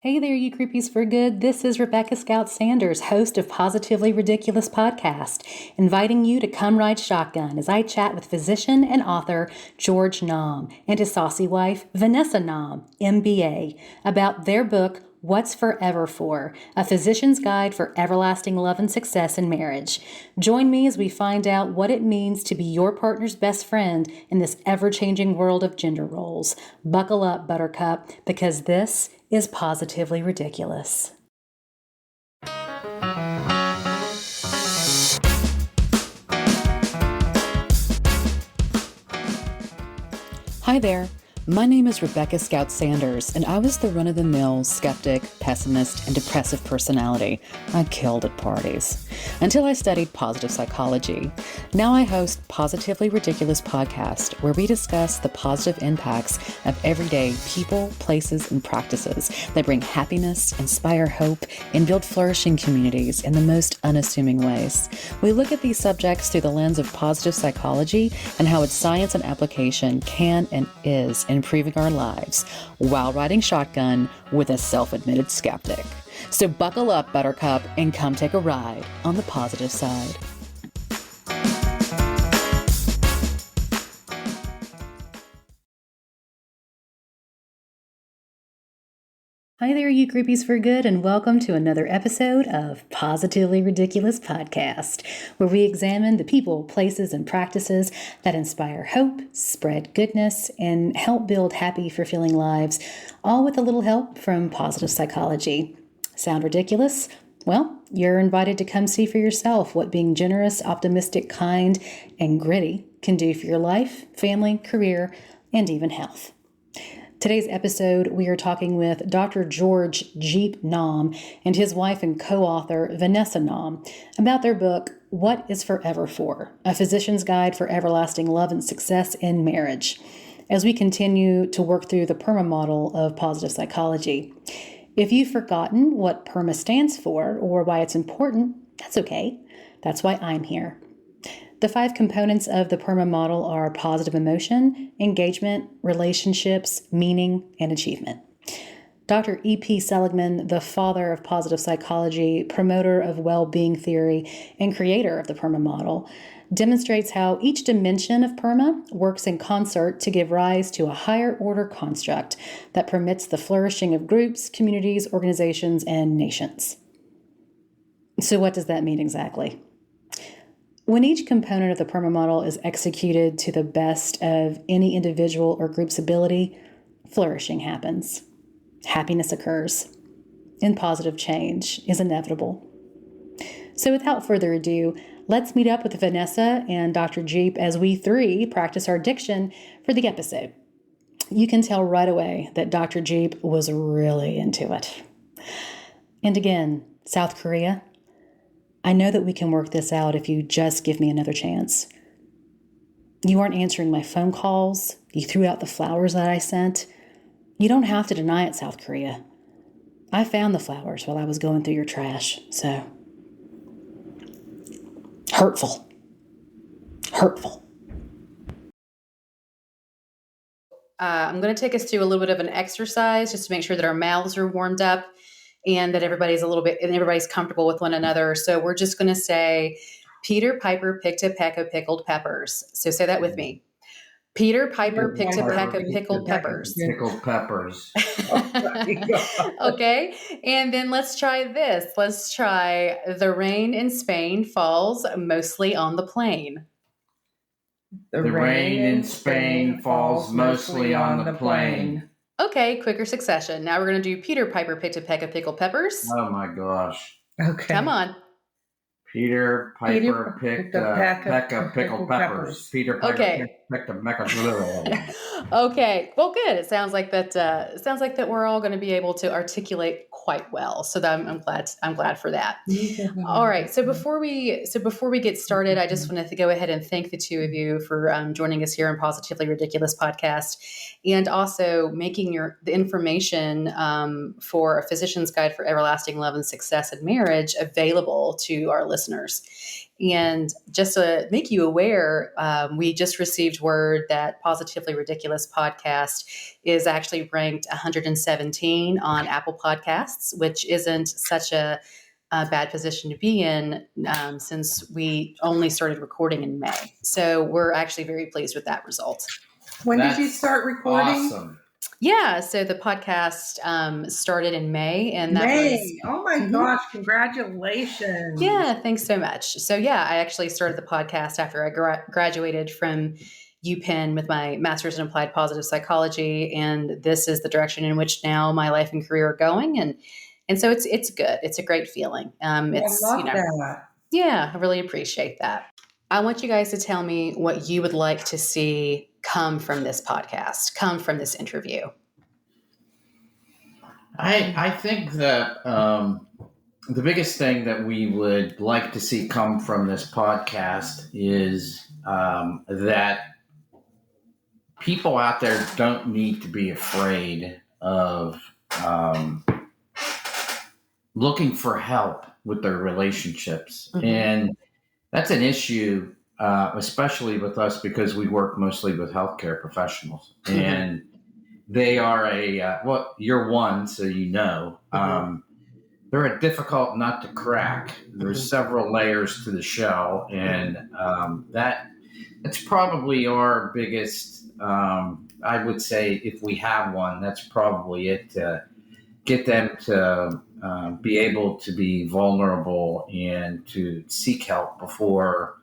Hey there, you creepies for good. This is Rebecca Scout Sanders, host of Positively Ridiculous Podcast, inviting you to come ride shotgun as I chat with physician and author Goerge Naum and his saucy wife, Vanessa Naum, MBA, about their book, What's Forever For? A Physician's Guide for Everlasting Love and Success in Marriage. Join me as we find out what it means to be your partner's best friend in this ever-changing world of gender roles. Buckle up, buttercup, because this is positively ridiculous. Hi there. My name is Rebecca Scout Sanders, and I was the run-of-the-mill skeptic, pessimist, and depressive personality I killed at parties until I studied positive psychology. Now I host Positively Ridiculous Podcast, where we discuss the positive impacts of everyday people, places, and practices that bring happiness, inspire hope, and build flourishing communities in the most unassuming ways. We look at these subjects through the lens of positive psychology and how its science and application can and is improving our lives while riding shotgun with a self-admitted skeptic. So buckle up, buttercup, and come take a ride on the positive side. Hi there, you creepies for good, and welcome to another episode of Positively Ridiculous Podcast, where we examine the people, places, and practices that inspire hope, spread goodness, and help build happy, fulfilling lives, all with a little help from positive psychology. Sound ridiculous? Well, you're invited to come see for yourself what being generous, optimistic, kind, and gritty can do for your life, family, career, and even health. Today's episode, we are talking with Dr. Goerge Naum and his wife and co-author, Vanessa Naum, about their book, What is Forever For? A Physician's Guide for Everlasting Love and Success in Marriage, as we continue to work through the PERMA model of positive psychology. If you've forgotten what PERMA stands for or why it's important, that's okay. That's why I'm here. The 5 components of the PERMA model are positive emotion, engagement, relationships, meaning, and achievement. Dr. E.P. Seligman, the father of positive psychology, promoter of well-being theory, and creator of the PERMA model, demonstrates how each dimension of PERMA works in concert to give rise to a higher order construct that permits the flourishing of groups, communities, organizations, and nations. So what does that mean exactly? When each component of the PERMA model is executed to the best of any individual or group's ability, flourishing happens. Happiness occurs, and positive change is inevitable. So without further ado, let's meet up with Vanessa and Dr. Jeep as we 3 practice our diction for the episode. You can tell right away that Dr. Jeep was really into it. And again, South Korea, I know that we can work this out if you just give me another chance. You aren't answering my phone calls. You threw out the flowers that I sent. You don't have to deny it, South Korea. I found the flowers while I was going through your trash, so. Hurtful. I'm going to take us through a little bit of an exercise just to make sure that our mouths are warmed up and that everybody's comfortable with one another. So we're just going to say, Peter Piper picked a peck of pickled peppers. So say that with me. Peter Piper picked a peck of pickled peppers. Pickled peppers. Okay. And then let's try this. Let's try the rain in Spain falls mostly on the plain. The rain in Spain falls mostly on the plain. Okay, quicker succession. Now we're going to do Peter Piper picked a peck of pickled peppers. Oh my gosh. Okay. Come on. Peter Piper picked a peck of pickled peppers. Peter Piper picked a peck of Okay. Well, good. It sounds like that we're all going to be able to articulate quite well. So that I'm glad for that. All right. So before we get started, I just wanted to go ahead and thank the 2 of you for joining us here on Positively Ridiculous Podcast, and also making the information for A Physician's Guide for Everlasting Love and Success in Marriage available to our listeners. And just to make you aware, we just received word that Positively Ridiculous podcast is actually ranked 117 on Apple Podcasts, which isn't such a bad position to be in since we only started recording in May. So we're actually very pleased with that result. When did you start recording? Awesome. Yeah, so the podcast started in May, and that was oh my gosh, congratulations. Yeah, thanks so much. So yeah, I actually started the podcast after I graduated from UPenn with my master's in applied positive psychology, and this is the direction in which now my life and career are going, and so it's good. It's a great feeling. It's I love that. Yeah, I really appreciate that. I want you guys to tell me what you would like to see come from this podcast, come from this interview. I think that the biggest thing that we would like to see come from this podcast is that people out there don't need to be afraid of looking for help with their relationships. Mm-hmm. And that's an issue, especially with us, because we work mostly with healthcare professionals. Mm-hmm. And they are you're one, so you know. Mm-hmm. They're a difficult nut to crack. There's mm-hmm. several layers to the shell, and that's probably our biggest, I would say, if we have one, that's probably it, to get them to be able to be vulnerable and to seek help before,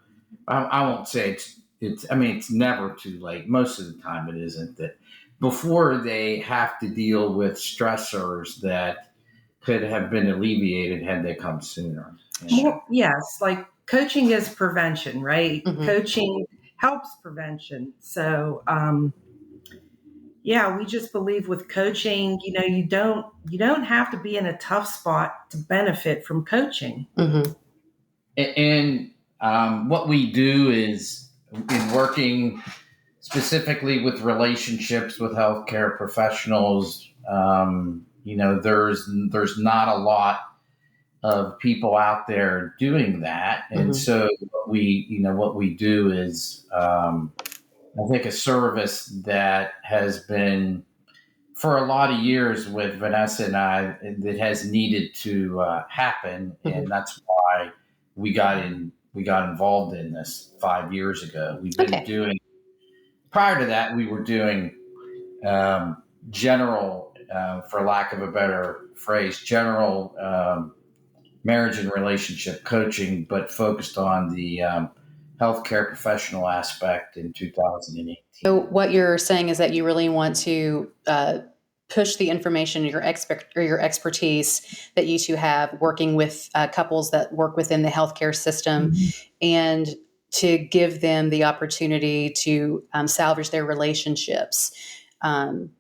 I won't say it's never too late. Most of the time it isn't, that before they have to deal with stressors that could have been alleviated had they come sooner. Well, yes, like coaching is prevention, right? Mm-hmm. Coaching helps prevention. So, we just believe with coaching, you don't have to be in a tough spot to benefit from coaching. Mm-hmm. And what we do is, in working specifically with relationships with healthcare professionals, there's not a lot of people out there doing that. And mm-hmm. so what we do is, I think, a service that has been for a lot of years with Vanessa and I, that has needed to happen. Mm-hmm. And that's why we got involved in this 5 years ago. We've been doing, prior to that, we were doing general, for lack of a better phrase, general marriage and relationship coaching, but focused on the healthcare professional aspect in 2018. So what you're saying is that you really want to push the information, your expertise that you two have working with couples that work within the healthcare system, mm-hmm. and to give them the opportunity to salvage their relationships,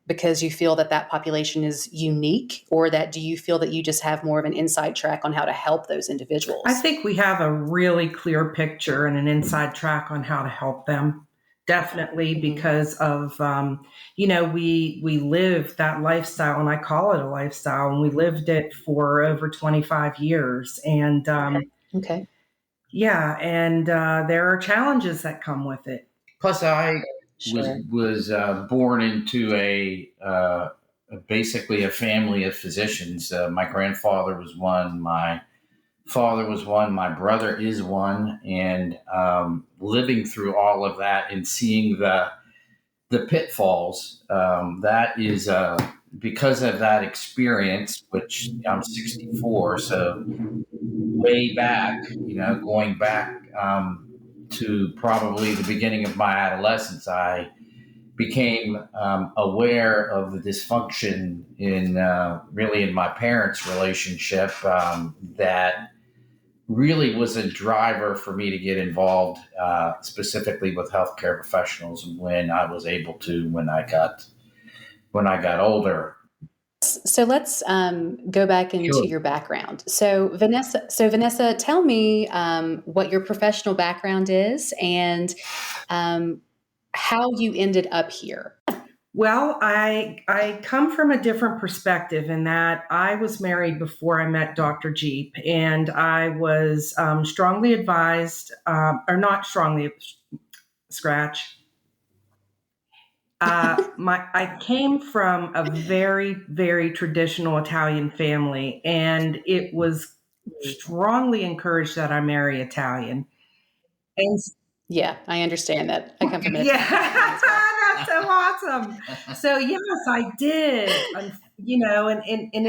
because you feel that population is unique, or do you feel that you just have more of an inside track on how to help those individuals? I think we have a really clear picture and an inside track on how to help them. Definitely, mm-hmm. because of, we live that lifestyle, and I call it a lifestyle, and we lived it for over 25 years. And okay. Yeah, and there are challenges that come with it. Plus, I was born into basically a family of physicians. My grandfather was one, my father was one, my brother is one, and living through all of that and seeing the pitfalls, that is because of that experience, which I'm 64, so way back, going back to probably the beginning of my adolescence, I became aware of the dysfunction in my parents' relationship, that really was a driver for me to get involved specifically with healthcare professionals when I was able to, when I got older. So let's go back into your background. So Vanessa, tell me what your professional background is and how you ended up here. Well, I come from a different perspective in that I was married before I met Dr. Jeep, and I was strongly advised, or not strongly, scratch. I came from a very, very traditional Italian family, and it was strongly encouraged that I marry Italian. And Yeah, I understand that. I come from an yeah, Italian family as well. that's so awesome. So yes, I did. And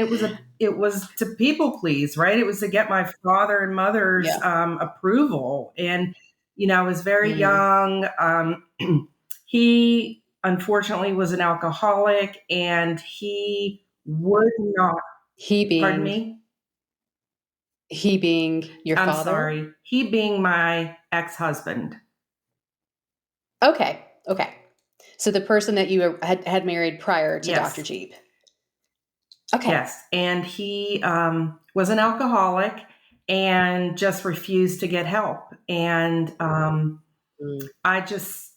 it was to people please, right? It was to get my father and mother's Yeah. approval. And I was very Mm. young. He unfortunately was an alcoholic, and he would not. He Pardon being me. he being your I'm father? sorry. He being my ex-husband. Okay. Okay. So the person that you had married prior to Dr. Yes. Jeep. Okay. Yes, and he was an alcoholic and just refused to get help. And Mm. I just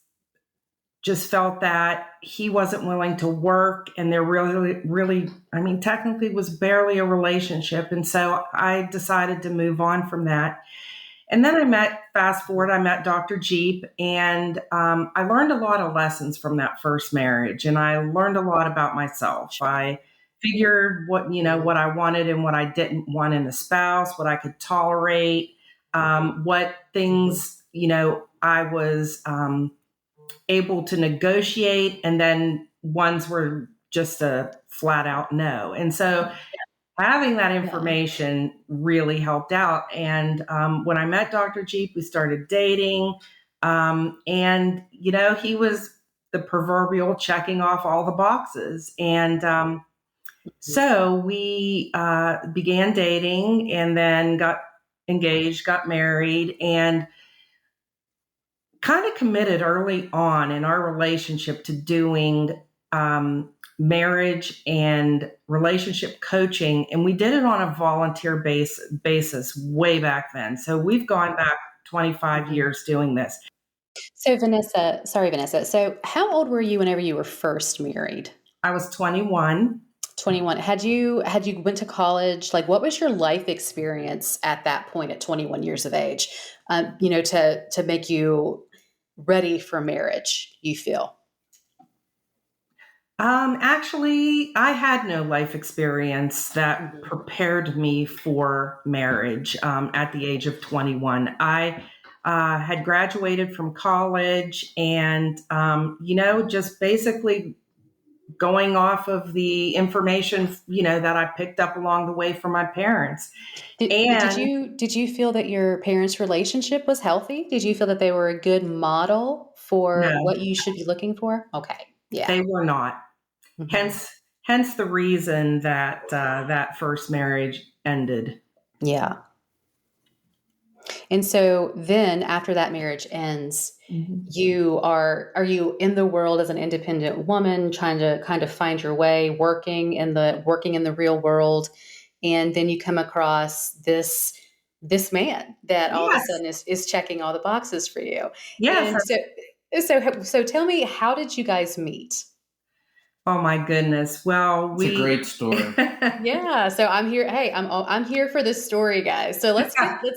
felt that he wasn't willing to work, and there really, I mean, technically was barely a relationship. And so I decided to move on from that. And then fast forward, I met Dr. Jeep, and I learned a lot of lessons from that first marriage, and I learned a lot about myself. I figured what I wanted and what I didn't want in a spouse, what I could tolerate, what things I was able to negotiate, and then ones were just a flat out no. And so having that information really helped out. And when I met Dr. Jeep, we started dating. And, he was the proverbial checking off all the boxes. And so we began dating, and then got engaged, got married, and kind of committed early on in our relationship to doing marriage and relationship coaching. And we did it on a volunteer basis way back then. So we've gone back 25 years doing this. So Vanessa. So how old were you whenever you were first married? I was 21. 21. Had you went to college? Like, what was your life experience at that point at 21 years of age? To make you ready for marriage, you feel? Actually, I had no life experience that Mhm. prepared me for marriage at the age of 21. I had graduated from college, and, just basically going off of the information, that I picked up along the way from my parents. Did And you feel that your parents' relationship was healthy? Did you feel that they were a good model for no, what you should be looking for? Okay. Yeah. they were not. Mhm. Hence the reason that that first marriage ended. Yeah. And so then after that marriage ends, Mhm. are you in the world as an independent woman trying to kind of find your way, working in the real world, and then you come across this man that all of a Yes, sudden is checking all the boxes for you. yes. And so tell me, how did you guys meet? Oh my goodness. Well, It's a great story. Yeah, so I'm here. Hey, I'm here for this story, guys. So let's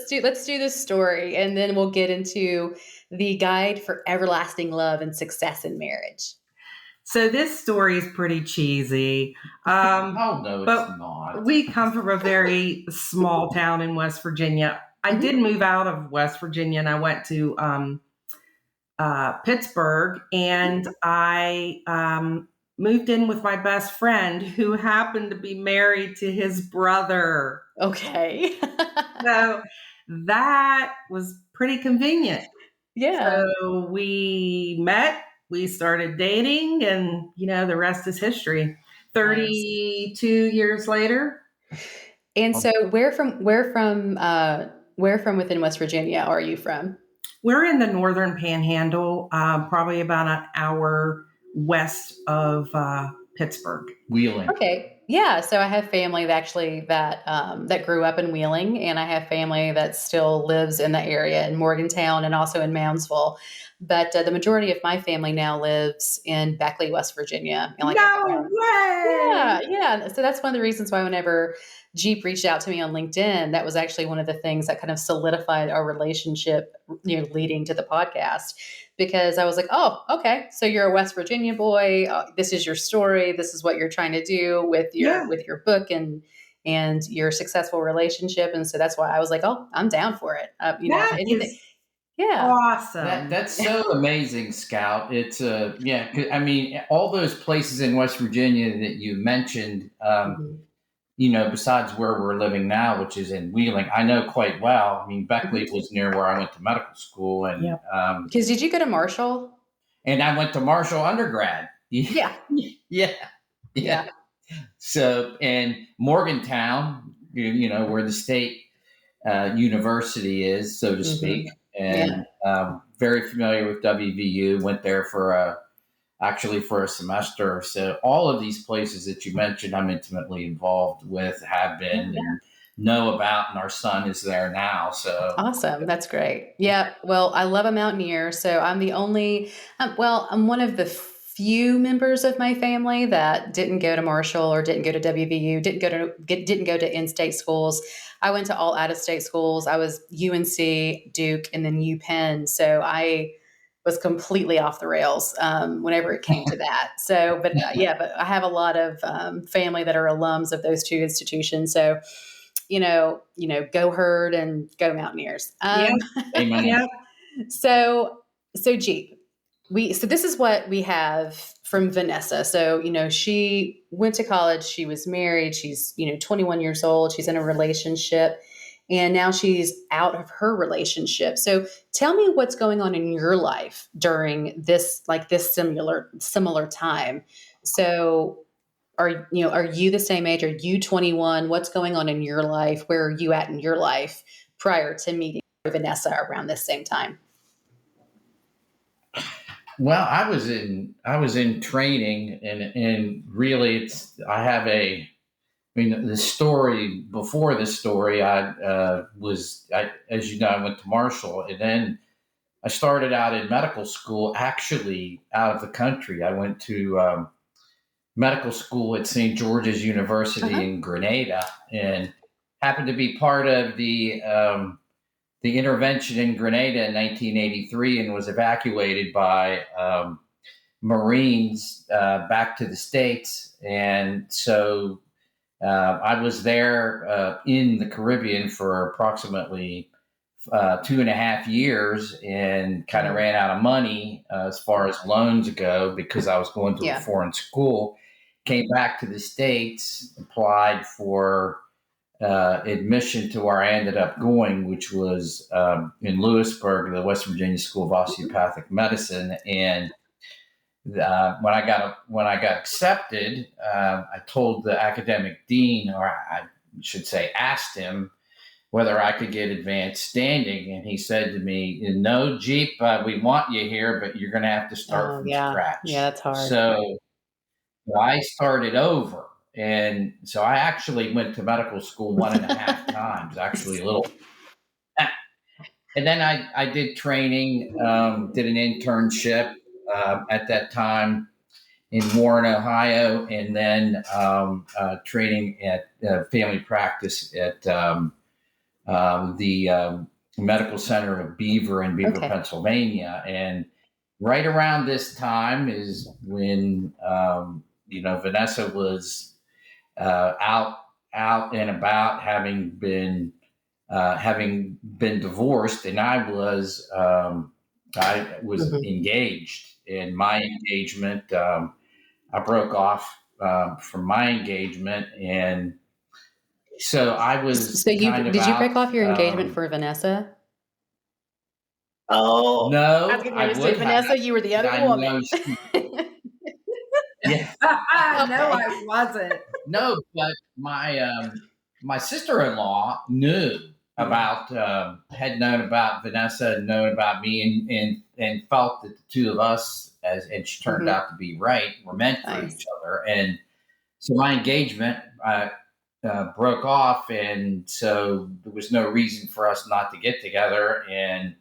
do this story, and then we'll get into the guide for everlasting love and success in marriage. So this story is pretty cheesy, Oh no, it's but not. we come from a very small town in West Virginia. I Mhm. did move out of West Virginia, and I went to Pittsburgh, and I moved in with my best friend, who happened to be married to his brother. Okay. So that was pretty convenient. Yeah. So we met, we started dating, and the rest is history. Nice. 32 years later. And so where from within West Virginia are you from? We're in the northern panhandle, probably about an hour west of Pittsburgh. Wheeling. Okay. Yeah, so I have family that grew up in Wheeling, and I have family that still lives in the area in Morgantown and also in Moundsville. But the majority of my family now lives in Beckley, West Virginia, and like No around. way. Yeah. So that's one of the reasons why whenever Jeep reached out to me on LinkedIn, that was actually one of the things that kind of solidified our relationship, leading to the podcast. Because I was like, oh, okay, so you're a West Virginia boy. This is your story. This is what you're trying to do with Yeah, your book and your successcul relationship. And so that's why I was like, oh, I'm down for it. that Anything. is Yeah. awesome. That's so amazing, Scout. It's yeah. I mean, all those places in West Virginia that you mentioned, Mhm. besides where we're living now, which is in Wheeling, I know quite well. I mean, Mhm. Beckley was near where I went to medical school, Yeah. Because did you go to Marshall? and I went to Marshall undergrad. Yeah. Yeah, yeah. Yeah. So, and Morgantown, where the state university is, so to Hmm. speak, Yeah. and very familiar with WVU. Went there actually for a semester. So all of these places that you mentioned, I'm intimately involved with, have been, and know about, and our son is there now. So Awesome. That's great. Yeah. Well, I love a mountaineer. So I'm the only, I'm one of the few members of my family that didn't go to Marshall or didn't go to WVU, didn't go to in-state schools. I went to all out-of-state schools. I was UNC, Duke, and then UPenn. So I was completely off the rails whenever it came to that. So, but I have a lot of family that are alums of those two institutions. So go herd and go Mountaineers. Yeah. amen. Yeah. So, Jeep, so this is what we have from Vanessa. So, she went to college, she was married, she's, 21 years old, she's in a relationship, and now she's out of her relationship. So, tell me what's going on in your life during this similar time. So, are you the same age? Are you 21? What's going on in your life? Where are you at in your life prior to meeting Vanessa around this same time? Well, I was in training, and really, I mean, the story before this story, as you know, I went to Marshall, and then I started out in medical school, actually out of the country. I went to medical school at St. George's University Uh-huh. in Grenada, and happened to be part of the intervention in Grenada in 1983, and was evacuated by Marines back to the States. And so I was there in the Caribbean for approximately 2.5 years, and kind of ran out of money as far as loans go, because I was going to a Yeah. foreign school. Came back to the States, applied for admission to where I ended up going, which was in Lewisburg, the West Virginia School of Osteopathic Medicine. And when I got accepted, I told the academic dean, or I should say, asked him whether I could get advanced standing, and he said to me, "No, Jeep, we want you here, but you're going to have to start Oh, from yeah. Yeah, scratch." that's hard. So I started over. And so I actually went to medical school 1.5 times, actually a little. And then I did training, did an internship at that time in Warren, Ohio, and then training at family practice at the Medical Center of Beaver in Beaver, Okay. Pennsylvania. And right around this time is when Vanessa was out and about, having been divorced, and I was Mhm. engaged. In my engagement, I broke off from my engagement, and so I So was you kind of did you break out. off your engagement for Vanessa? I was No, getting ready I to say, would have. Vanessa, you were the other I woman. know. Yeah, No, Okay. I wasn't. no, but my sister-in-law knew Yeah. about had known about Vanessa, and known about me, and felt that the two of us, and she turned Hmm. out to be right, were meant for each Nice. other. And So my engagement broke off, and so there was no reason for us not to get together. And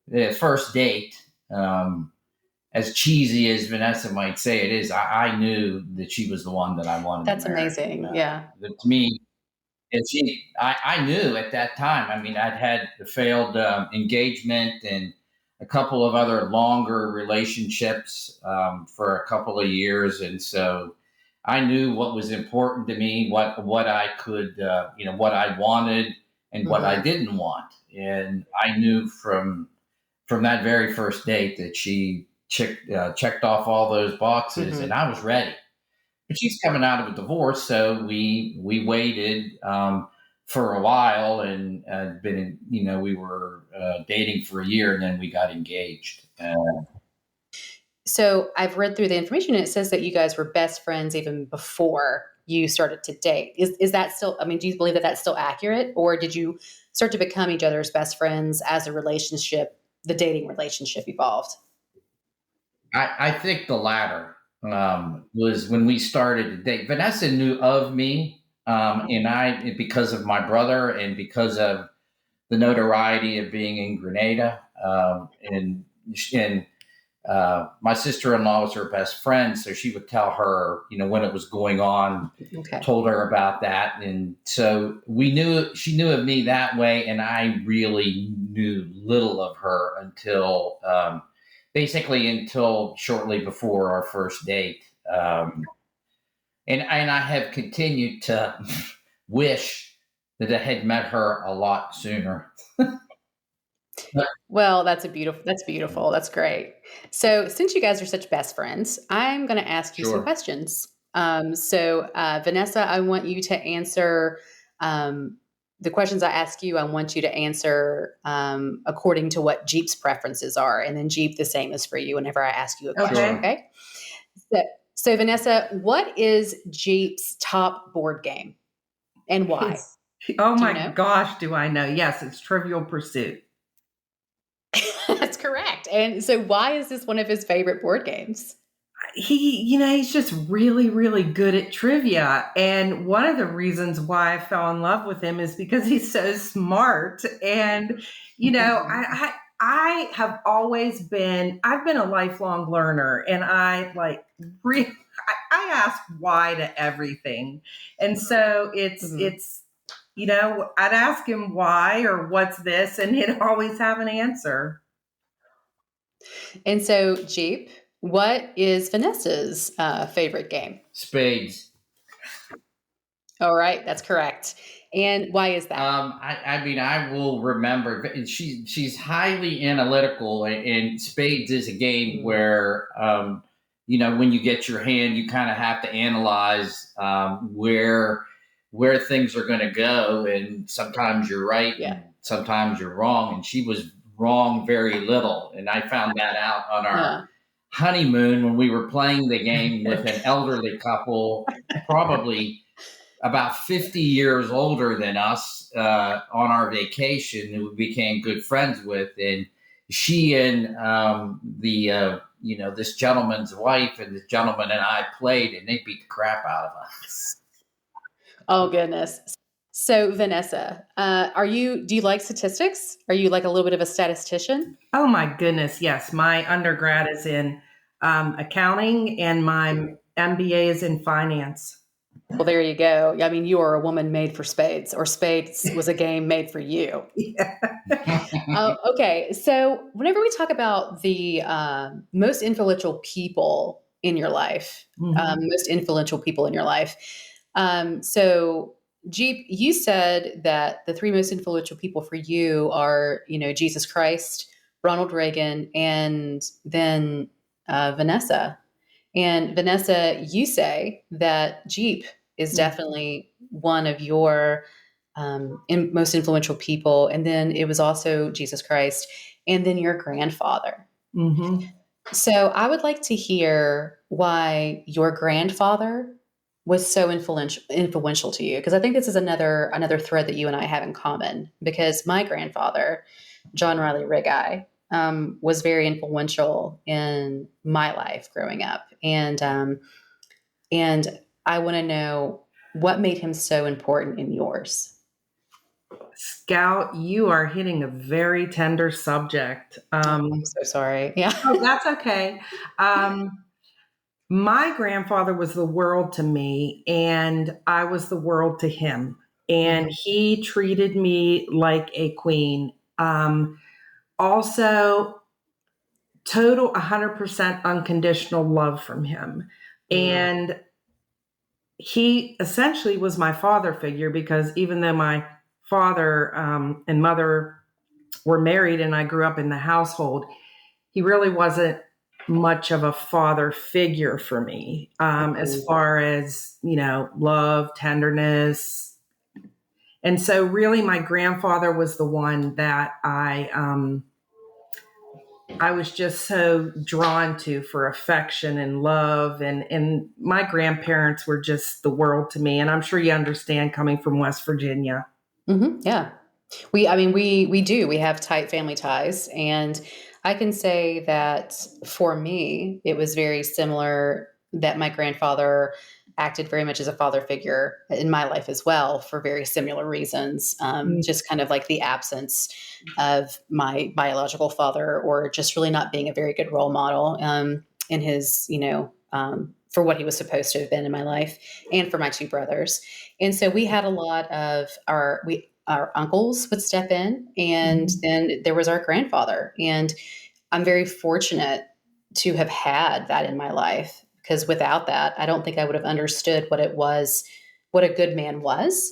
the first date, as cheesy as Vanessa might say it is, I knew that she was the one that I wanted That's to marry. amazing. Yeah. To me, and I knew at that time. I mean, I'd had a failed engagement and a couple of other longer relationships for a couple of years, and so I knew what was important to me, what I could, what I wanted and what I didn't want, and I knew from that very first date that she checked off all those boxes, and I was ready. But she's coming out of a divorce, so we waited for a while, and we were dating for a year, and then we got engaged. So I've read through the information, and it says that you guys were best friends even before you started to date. Is that still? I mean, do you believe that that's still accurate, or did you start to become each other's best friends as the dating relationship evolved? I think the latter was when we started to date. Vanessa knew of me, and I, because of my brother and because of the notoriety of being in Grenada, and my sister-in-law was her best friend, so she would tell her, when it was going on, told her about that, and so she knew of me that way, and I really knew little of her until basically until shortly before our first date, and I have continued to wish that I had met her a lot sooner. Well, that's beautiful. That's great. So, since you guys are such best friends, I'm going to ask you some Sure. questions. Vanessa, I want you to answer the questions I ask you. I want you to answer according to what Jeep's preferences are, and then Jeep, the same as for you. Whenever I ask you a question, okay? So, Vanessa, what is Jeep's top board game, and why? Oh my gosh, do I know? Yes, it's Trivial Pursuit. That's correct. And so why is this one of his favorite board games? He's just really, really good at trivia. And one of the reasons why I fell in love with him is because he's so smart. And, I have always I've been a lifelong learner, and I ask why to everything. And so it's, I'd ask him why or what's this, and he'd always have an answer. And so, Jeep, what is Vanessa's favorite game? Spades. All right, that's correct. And why is that? I will remember. She's highly analytical, and spades is a game where when you get your hand, you kind of have to analyze where things are going to go, and sometimes you're right, and sometimes you're wrong. And she was wrong very little, and I found that out on our honeymoon when we were playing the game with an elderly couple, probably about 50 years older than us, on our vacation, who we became good friends with. And she and this gentleman's wife and this gentleman and I played, and they beat the crap out of us. Oh, goodness. So, Vanessa, do you like statistics? Are you like a little bit of a statistician? Oh my goodness, yes. My undergrad is in accounting, and my MBA is in finance. Well, there you go. I mean, you are a woman made for spades, or spades was a game made for you. Okay. So whenever we talk about the most influential people in your life, so Jeep, you said that the three most influential people for you are, Jesus Christ, Ronald Reagan, and then Vanessa. And Vanessa, you say that Jeep is definitely one of your most influential people. And then it was also Jesus Christ, and then your grandfather. Mm-hmm. So I would like to hear why your grandfather was so influential to you, because I think this is another thread that you and I have in common, because my grandfather, John Riley Riggi, was very influential in my life growing up. And I want to know what made him so important in yours. Scout, you are hitting a very tender subject. I'm so sorry. Yeah. Oh, that's okay. My grandfather was the world to me, and I was the world to him. And he treated me like a queen. Also, total 100% unconditional love from him. And he essentially was my father figure, because even though my father and mother were married and I grew up in the household, he really wasn't much of a father figure for me, as far as, love, tenderness. And so really my grandfather was the one that I was just so drawn to for affection and love. And my grandparents were just the world to me. And I'm sure you understand, coming from West Virginia. Mm-hmm. Yeah. We do. We have tight family ties. And I can say that for me, it was very similar that my grandfather acted very much as a father figure in my life as well, for very similar reasons. Just kind of like the absence of my biological father, or just really not being a very good role model in his, for what he was supposed to have been in my life, and for my two brothers. And so we had a lot of our uncles would step in, and then there was our grandfather. And I'm very fortunate to have had that in my life, because without that, I don't think I would have understood what it was, what a good man was,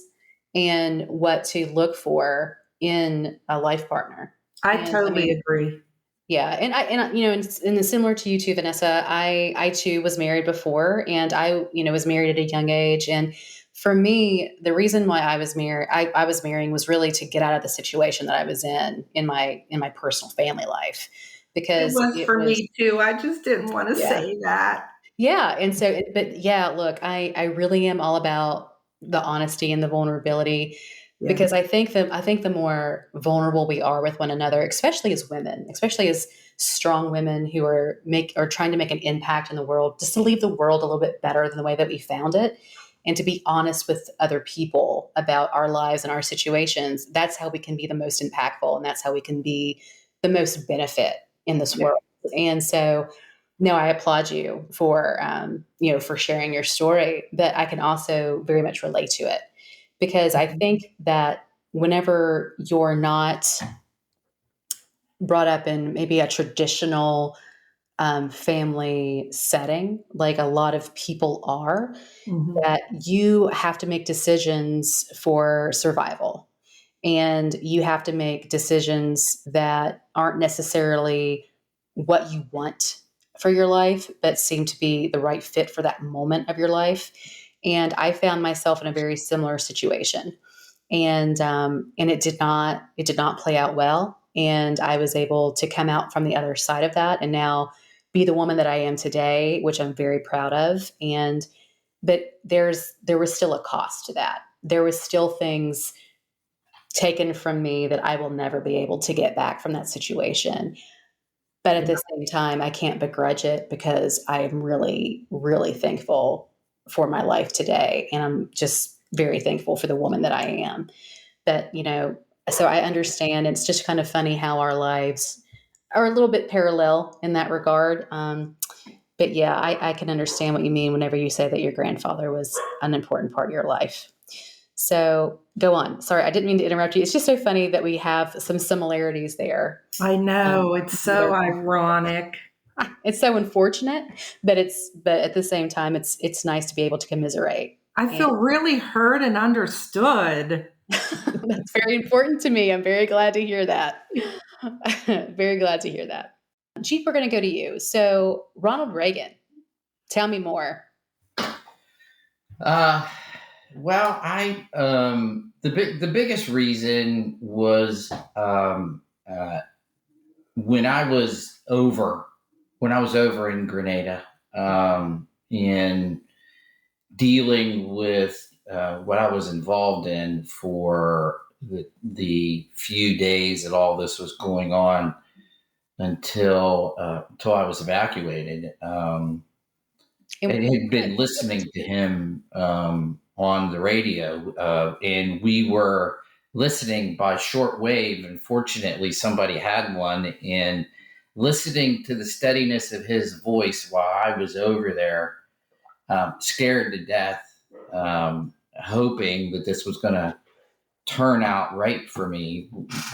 and what to look for in a life partner. I totally agree. Yeah. And similar to you too, Vanessa, I too was married before, and I, was married at a young age. And for me, the reason why I was marrying was really to get out of the situation that I was in my personal family life, because it was me too. I just didn't want to say that. Yeah. And so, but yeah, look, I really am all about the honesty and the vulnerability, because I think the more vulnerable we are with one another, especially as women, especially as strong women who are trying to make an impact in the world, just to leave the world a little bit better than the way that we found it, and to be honest with other people about our lives and our situations, that's how we can be the most impactful, and that's how we can be the most benefit in this world. And so, no, I applaud you for for sharing your story, but I can also very much relate to it, because I think that whenever you're not brought up in maybe a traditional family setting, like a lot of people are, that you have to make decisions for survival. And you have to make decisions that aren't necessarily what you want for your life, but seem to be the right fit for that moment of your life. And I found myself in a very similar situation, and it did not play out well. And I was able to come out from the other side of that, and now be the woman that I am today, which I'm very proud of. But there was still a cost to that. There was still things taken from me that I will never be able to get back from that situation. But at the same time, I can't begrudge it, because I am really, really thankful for my life today. And I'm just very thankful for the woman that I am. But, so I understand. It's just kind of funny how our lives are a little bit parallel in that regard. But yeah, I can understand what you mean whenever you say that your grandfather was an important part of your life. So go on. Sorry, I didn't mean to interrupt you. It's just so funny that we have some similarities there. I know. It's so ironic. It's so unfortunate, but at the same time, it's nice to be able to commiserate. I feel really heard and understood. That's very important to me. I'm very glad to hear that. Very glad to hear that. Chief, we're going to go to you. So Ronald Reagan, tell me more. Well, the biggest reason was when I was over in Grenada, and dealing with what I was involved in for the few days that all this was going on until I was evacuated. had been listening to him on the radio, and we were listening by shortwave. And fortunately, somebody had one, and listening to the steadiness of his voice while I was over there, scared to death, hoping that this was going to turn out right for me,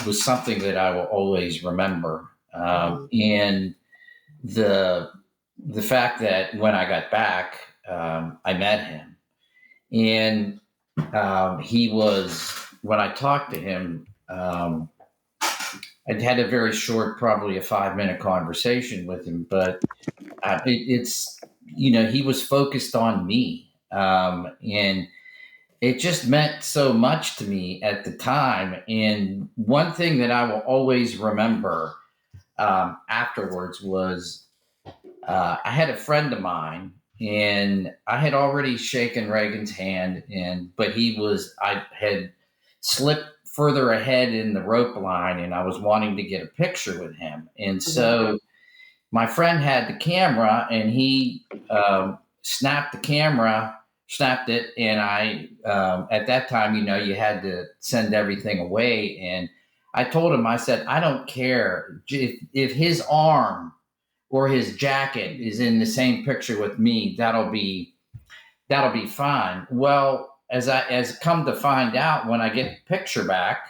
was something that I will always remember. And the fact that when I got back, I met him, and he was, when I talked to him, I'd had a very short, probably a 5-minute conversation with him, but it's, he was focused on me. And it just meant so much to me at the time. And one thing that I will always remember afterwards was I had a friend of mine, and I had already shaken Reagan's hand, but I had slipped further ahead in the rope line, and I was wanting to get a picture with him. And so my friend had the camera, and he snapped it, and I at that time, you had to send everything away, and I told him, I said, I don't care if his arm or his jacket is in the same picture with me, that'll be fine. Well, as come to find out, when I get the picture back,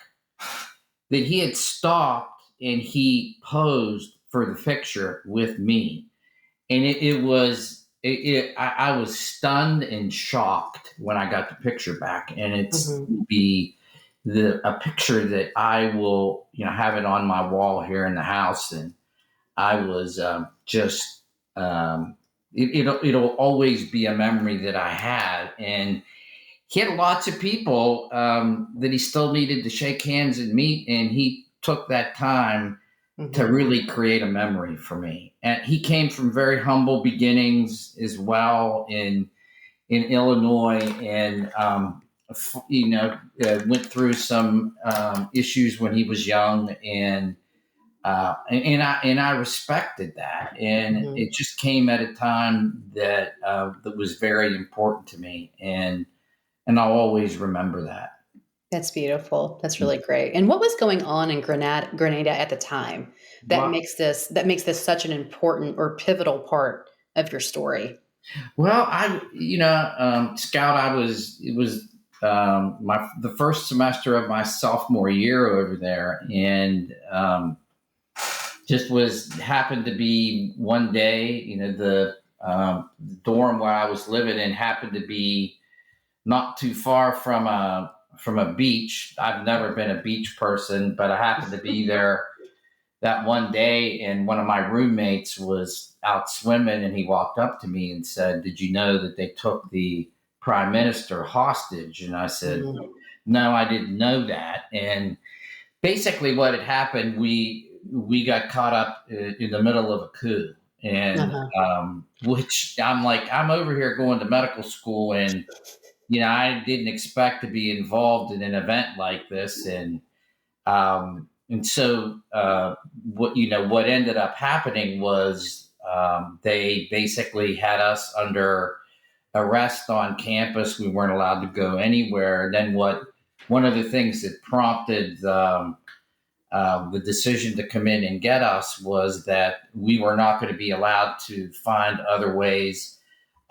that he had stopped and he posed for the picture with me. And I was stunned and shocked when I got the picture back. And it's a picture that I will, have it on my wall here in the house. And I was it'll always be a memory that I had. And he had lots of people that he still needed to shake hands and meet, and he took that time to really create a memory for me. And he came from very humble beginnings as well in Illinois, and went through some issues when he was young, and I respected that, and it just came at a time that was very important to me, and I'll always remember that. That's beautiful. That's really great. And what was going on in Grenada at the time that makes this such an important or pivotal part of your story? Well, Scout, it was the first semester of my sophomore year over there, and just happened to be one day, the dorm where I was living in happened to be not too far from a beach. I've never been a beach person, but I happened to be there that one day, and one of my roommates was out swimming, and he walked up to me and said, "Did you know that they took the prime minister hostage?" And I said, "No, I didn't know that." And basically what had happened, we got caught up in the middle of a coup, and which I'm over here going to medical school, and I didn't expect to be involved in an event like this, and so what ended up happening was they basically had us under arrest on campus. We weren't allowed to go anywhere. And then one of the things that prompted the decision to come in and get us was that we were not going to be allowed to find other ways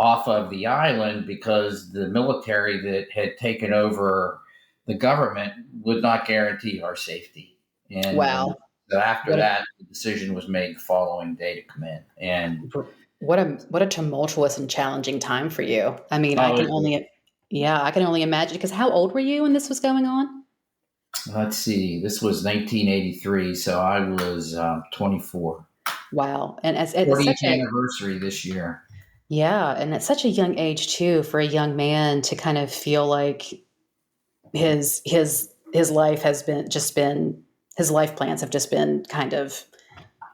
off of the island, because the military that had taken over the government would not guarantee our safety. And so after that, the decision was made the following day to come in. And what a tumultuous and challenging time for you. I mean, I can only imagine, because how old were you when this was going on? Let's see, this was 1983, so I was 24. Wow. And as 40th anniversary this year. Yeah, and at such a young age too, for a young man to kind of feel like his life has been his life plans have just been kind of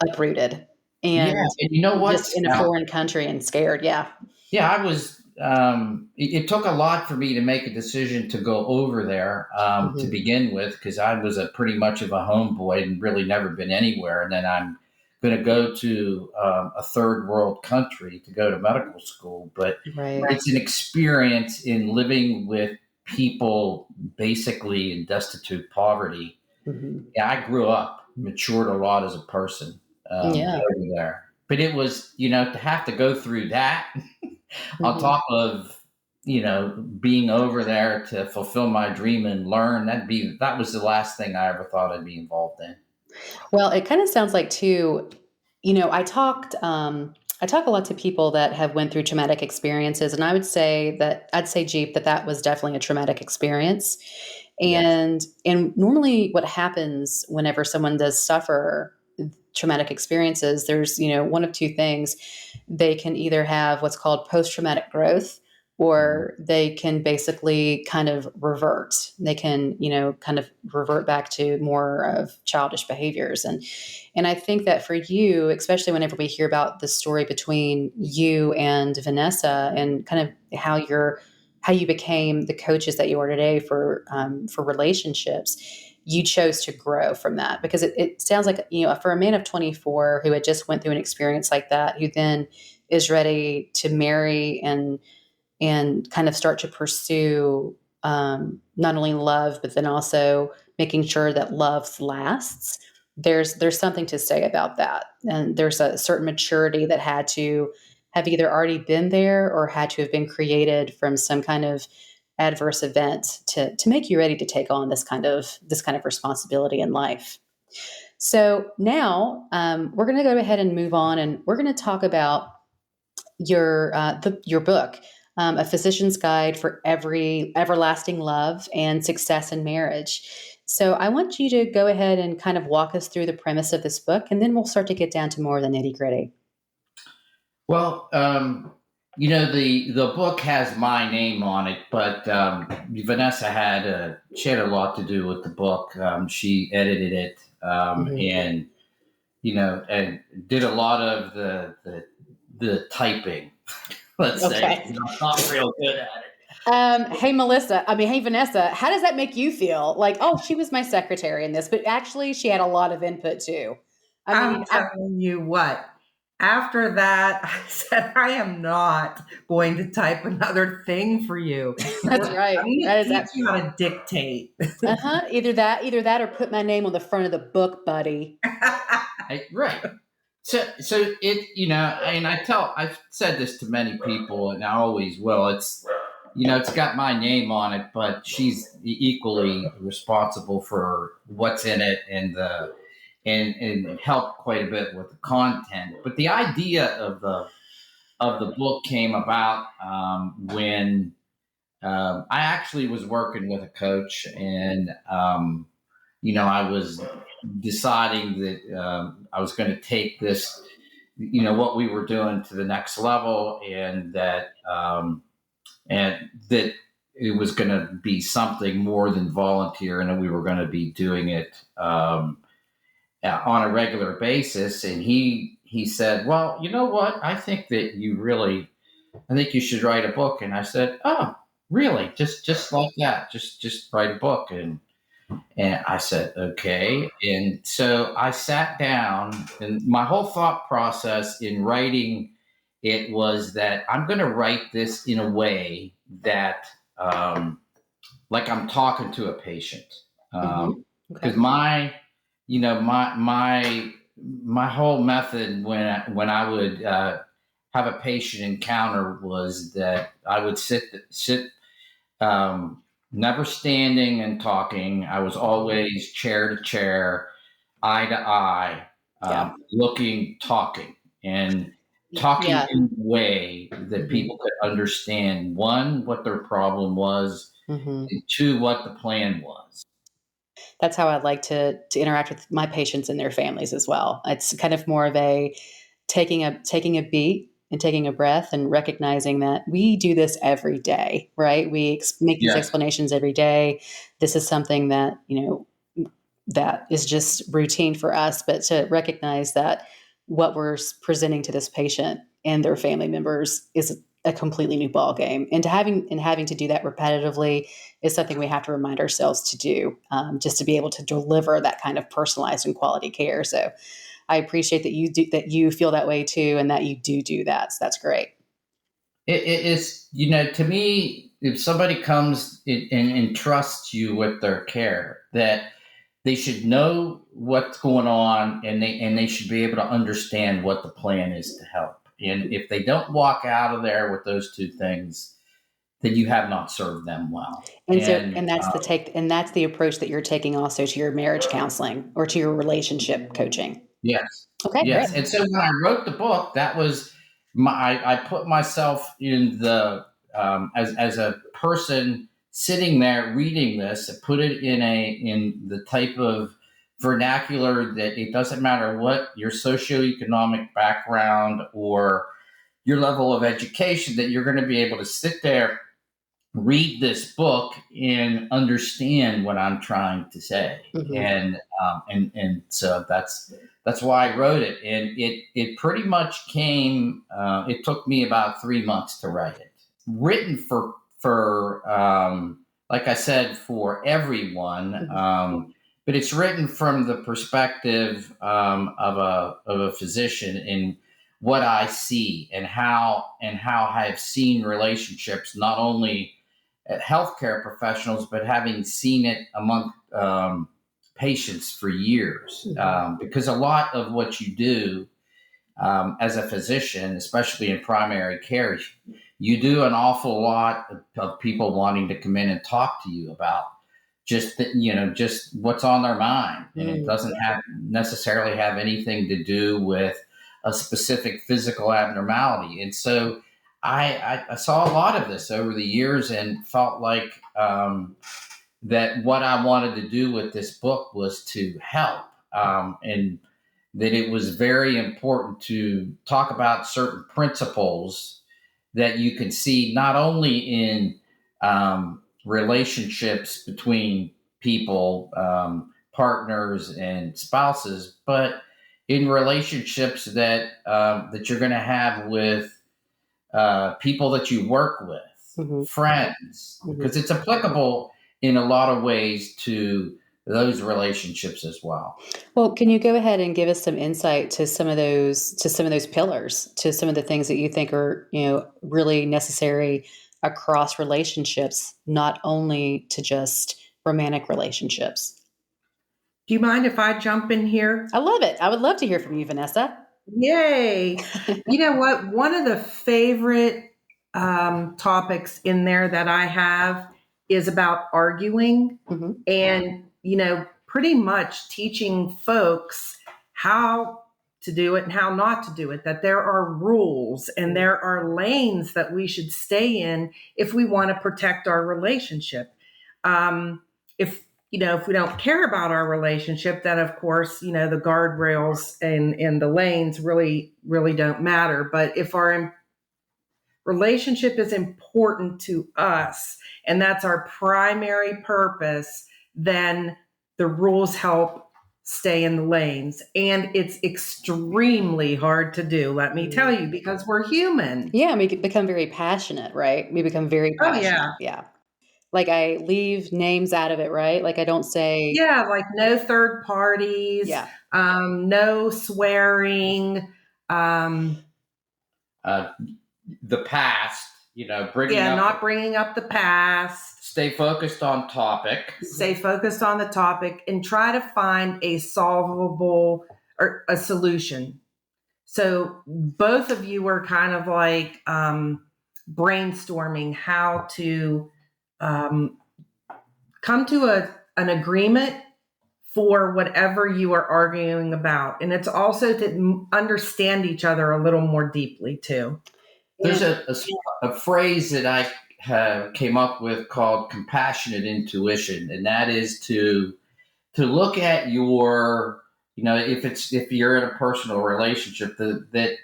uprooted, and you know what? Just in a foreign country and scared. Yeah, I was. It took a lot for me to make a decision to go over there to begin with, because I was pretty much of a homeboy and really never been anywhere, and then I'm going to go to a third world country to go to medical school, but Right. it's an experience in living with people basically in destitute poverty. Yeah, I grew up, matured a lot as a person Yeah. over there. But it was, to have to go through that on top of, being over there to fulfill my dream and learn, that was the last thing I ever thought I'd be involved in. Well, it kind of sounds like too, I talk a lot to people that have went through traumatic experiences, and I'd say, Jeep, that was definitely a traumatic experience. Yes. And normally what happens whenever someone does suffer traumatic experiences, there's, one of two things. They can either have what's called post-traumatic growth, or they can basically kind of revert. They can, kind of revert back to more of childish behaviors. And I think that for you, especially whenever we hear about the story between you and Vanessa and kind of how you became the coaches that you are today for relationships, you chose to grow from that, because it sounds like, for a man of 24 who had just went through an experience like that, who then is ready to marry and kind of start to pursue not only love, but then also making sure that love lasts. There's something to say about that, and there's a certain maturity that had to have either already been there or had to have been created from some kind of adverse event to make you ready to take on this kind of responsibility in life. So now we're going to go ahead and move on, and we're going to talk about your book, A Physician's Guide for Everlasting Love and Success in Marriage. So I want you to go ahead and kind of walk us through the premise of this book, and then we'll start to get down to more of the nitty gritty. Well, the book has my name on it, but Vanessa she had a lot to do with the book. She edited it, and and did a lot of the typing. Let's say, I'm not real good at it. Hey Vanessa, how does that make you feel? Like, oh, she was my secretary in this, but actually she had a lot of input too. I'm telling you what, after that, I said, I am not going to type another thing for you. That's right. That is teach you how to dictate. Either that or put my name on the front of the book, buddy. Right. So it, and I've said this to many people, and I always will. It's, it's got my name on it, but she's equally responsible for what's in it and helped quite a bit with the content. But the idea of the book came about when I actually was working with a coach, and I was deciding that I was going to take this, what we were doing to the next level, and that it was going to be something more than volunteer, and that we were going to be doing it on a regular basis. And he said, "Well, you know what? I think you should write a book." And I said, "Oh, really? Just like that? Just write a book?" And I said, "Okay." And so I sat down, and my whole thought process in writing it was that I'm going to write this in a way that, like I'm talking to a patient. Because my whole method when I would have a patient encounter was that I would sit. Never standing and talking. I was always chair to chair, eye to eye, talking in a way that people could understand, one, what their problem was, and two, what the plan was. That's how I'd like to interact with my patients and their families as well. It's kind of more of a taking a beat and taking a breath and recognizing that we do this every day, right? We make these explanations every day. This is something that, that is just routine for us, but to recognize that what we're presenting to this patient and their family members is a completely new ball game. And having to do that repetitively is something we have to remind ourselves to do, just to be able to deliver that kind of personalized and quality care. So I appreciate that you feel that way too, and that you do that. So that's great. It's, to me, if somebody comes and trusts you with their care, that they should know what's going on, and they should be able to understand what the plan is to help. And if they don't walk out of there with those two things, then you have not served them well. And that's the approach that you're taking also to your marriage counseling or to your relationship coaching. Yes. Okay, Yes. great. And so when I wrote the book, that was I put myself in the as a person sitting there reading this, and put it in the type of vernacular that it doesn't matter what your socioeconomic background or your level of education, that you're going to be able to sit there, read this book, and understand what I'm trying to say. Mm-hmm. And so that's why I wrote it. And it pretty much came. It took me about 3 months to write it. Written for like I said, for everyone. Mm-hmm. But it's written from the perspective of a physician, in what I see and how I've seen relationships, not only at healthcare professionals, but having seen it among patients for years. Because a lot of what you do as a physician, especially in primary care, you do an awful lot of people wanting to come in and talk to you about just what's on their mind, and it doesn't necessarily have anything to do with a specific physical abnormality. And so I saw a lot of this over the years, and felt like that what I wanted to do with this book was to help, and that it was very important to talk about certain principles that you can see not only in relationships between people, partners and spouses, but in relationships that you're going to have with people that you work with, Mm-hmm. friends, because it's applicable in a lot of ways to those relationships as well. Well, can you go ahead and give us some insight to some of those pillars, to some of the things that you think are, really necessary across relationships, not only to just romantic relationships? Do you mind if I jump in here? I love it. I would love to hear from you, Vanessa. Yay. You know what? One of the favorite topics in there that I have is about arguing, and, pretty much teaching folks how to do it and how not to do it, that there are rules and there are lanes that we should stay in if we want to protect our relationship. If we don't care about our relationship, then of course, the guardrails and the lanes really, really don't matter. But if our relationship is important to us, and that's our primary purpose, then the rules help stay in the lanes. And it's extremely hard to do, let me tell you, because we're human. Yeah, we become very passionate, right? We become very passionate. Oh, yeah. Like I leave names out of it, right? Like I don't say. Yeah, like no third parties, no swearing. The past, not bringing up the past. Stay focused on topic. Stay focused on the topic and try to find a solvable or a solution. So both of you are kind of like brainstorming how to come to an agreement for whatever you are arguing about. And it's also to understand each other a little more deeply too. There's a phrase that I came up with called compassionate intuition, and that is to look at your, if you're in a personal relationship, that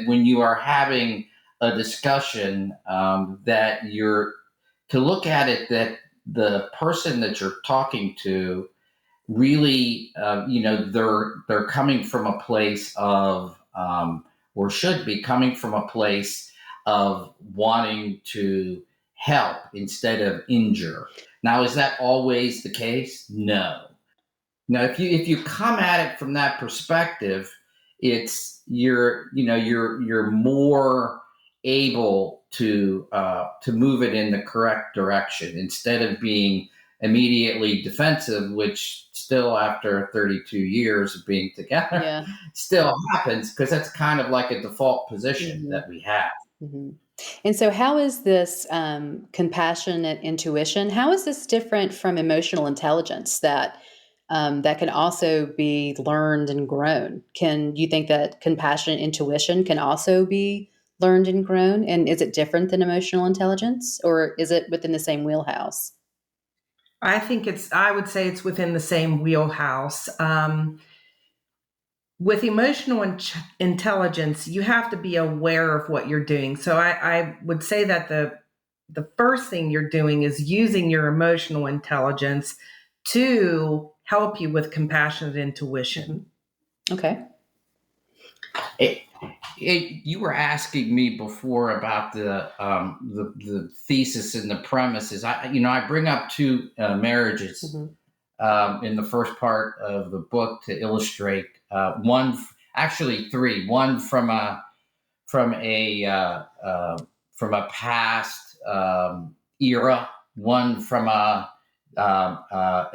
when you are having a discussion, that you're to look at it that the person that you're talking to really, they're coming from a place of, or should be coming from a place of wanting to help instead of injure. Now, is that always the case? No. Now, if you come at it from that perspective, you're more able to move it in the correct direction instead of being immediately defensive, which still after 32 years of being together still happens, because that's kind of like a default position that we have. And so how is this compassionate intuition, how is this different from emotional intelligence that can also be learned and grown? Can you think that compassionate intuition can also be learned and grown? And is it different than emotional intelligence, or is it within the same wheelhouse? I would say it's within the same wheelhouse. With emotional intelligence, you have to be aware of what you're doing. So I would say that the first thing you're doing is using your emotional intelligence to help you with compassionate intuition. Okay. You were asking me before about the thesis and the premises. I bring up two marriages in the first part of the book to illustrate actually three. One from a past era, one from a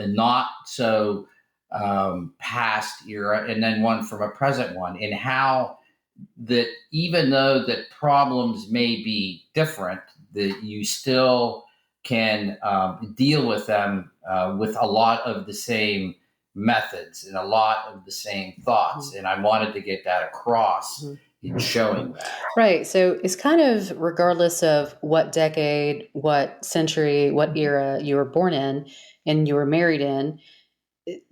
not so past era, and then one from a present one, and how that even though that problems may be different, that you still can deal with them with a lot of the same methods and a lot of the same thoughts. And I wanted to get that across in showing that. Right. So it's kind of regardless of what decade, what century, what era you were born in and you were married in,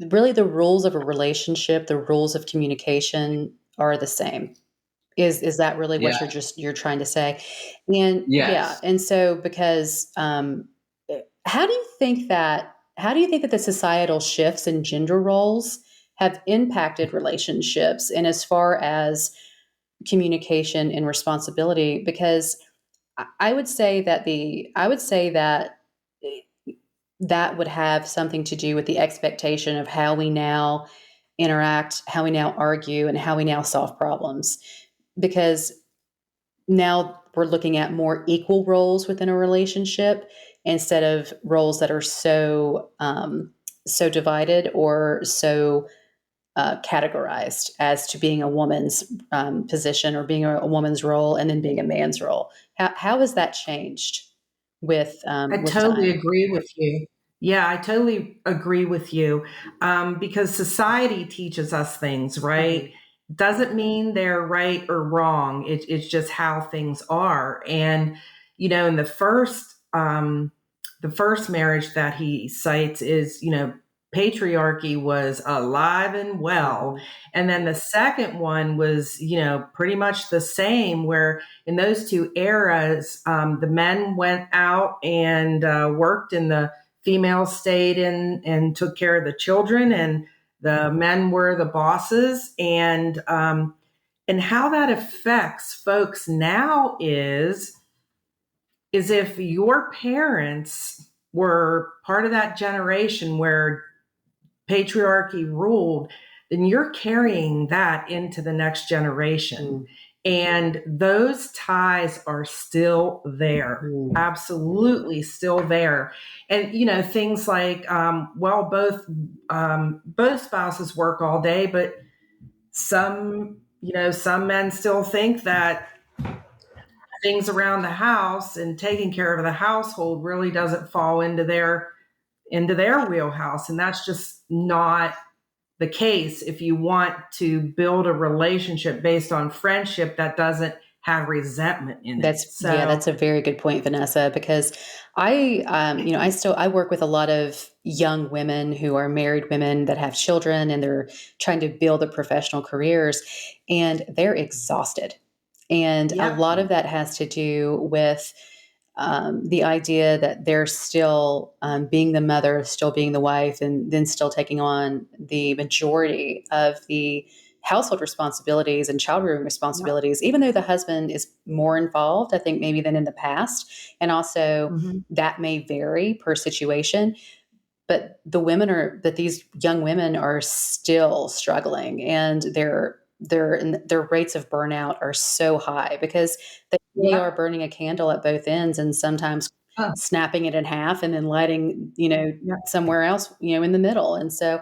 really the rules of a relationship, the rules of communication are the same. Is that really what you're trying to say? And yes. And so because how do you think that the societal shifts in gender roles have impacted relationships and as far as communication and responsibility? Because I would say that that would have something to do with the expectation of how we now interact, how we now argue, and how we now solve problems. Because now we're looking at more equal roles within a relationship instead of roles that are so divided or so categorized as to being a woman's position or being a woman's role and then being a man's role. How has that changed with I with totally time? agree with you. Yeah, I totally agree with you, because society teaches us things, right? Doesn't mean they're right or wrong. It's just how things are. And in the first marriage that he cites is patriarchy was alive and well. And then the second one was pretty much the same, where in those two eras, the men went out and worked, and the females stayed in and took care of the children, and the men were the bosses. And how that affects folks now is if your parents were part of that generation where patriarchy ruled, then you're carrying that into the next generation. And those ties are still there, absolutely still there. And things like, both spouses work all day, but some men still think that things around the house and taking care of the household really doesn't fall into their wheelhouse. And that's just not the case if you want to build a relationship based on friendship that doesn't have resentment in it. That's a very good point, Vanessa, because I work with a lot of young women who are married women that have children and they're trying to build their professional careers and they're exhausted. And a lot of that has to do with the idea that they're still being the mother, still being the wife, and then still taking on the majority of the household responsibilities and child rearing responsibilities, even though the husband is more involved, I think, maybe than in the past. And also that may vary per situation. But these young women are still struggling and their rates of burnout are so high because they really Yeah. are burning a candle at both ends and sometimes Oh, snapping it in half and then lighting, yeah. somewhere else, in the middle. And so,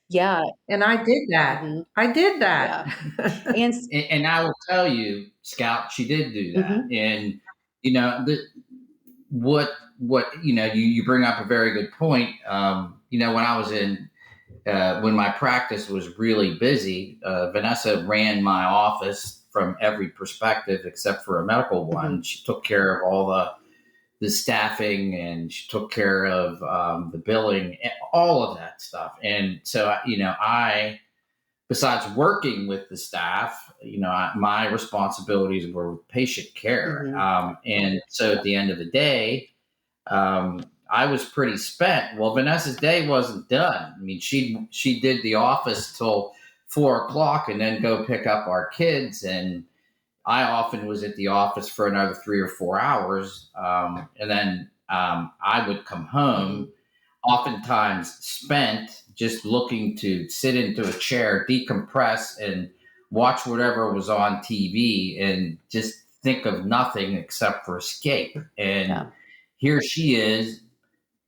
yeah. And I did that. Hmm. I did that. Yeah. And And I will tell you, Scout, she did do that. mhm, And you know, what you bring up a very good point. When I was in when my practice was really busy, Vanessa ran my office from every perspective except for a medical one. mhm, She took care of all the staffing, and she took care of the billing, all of that stuff. And so, I, besides working with the staff, my responsibilities were patient care. mhm, And so at the end of the day, I was pretty spent. Well, Vanessa's day wasn't done. I mean, she did the office till 4 o'clock, and then go pick up our kids. And I often was at the office for another 3 or 4 hours, and then I would come home, mhm. oftentimes spent just looking to sit into a chair, decompress, and watch whatever was on TV, and just think of nothing except for escape. And Yeah. here she is,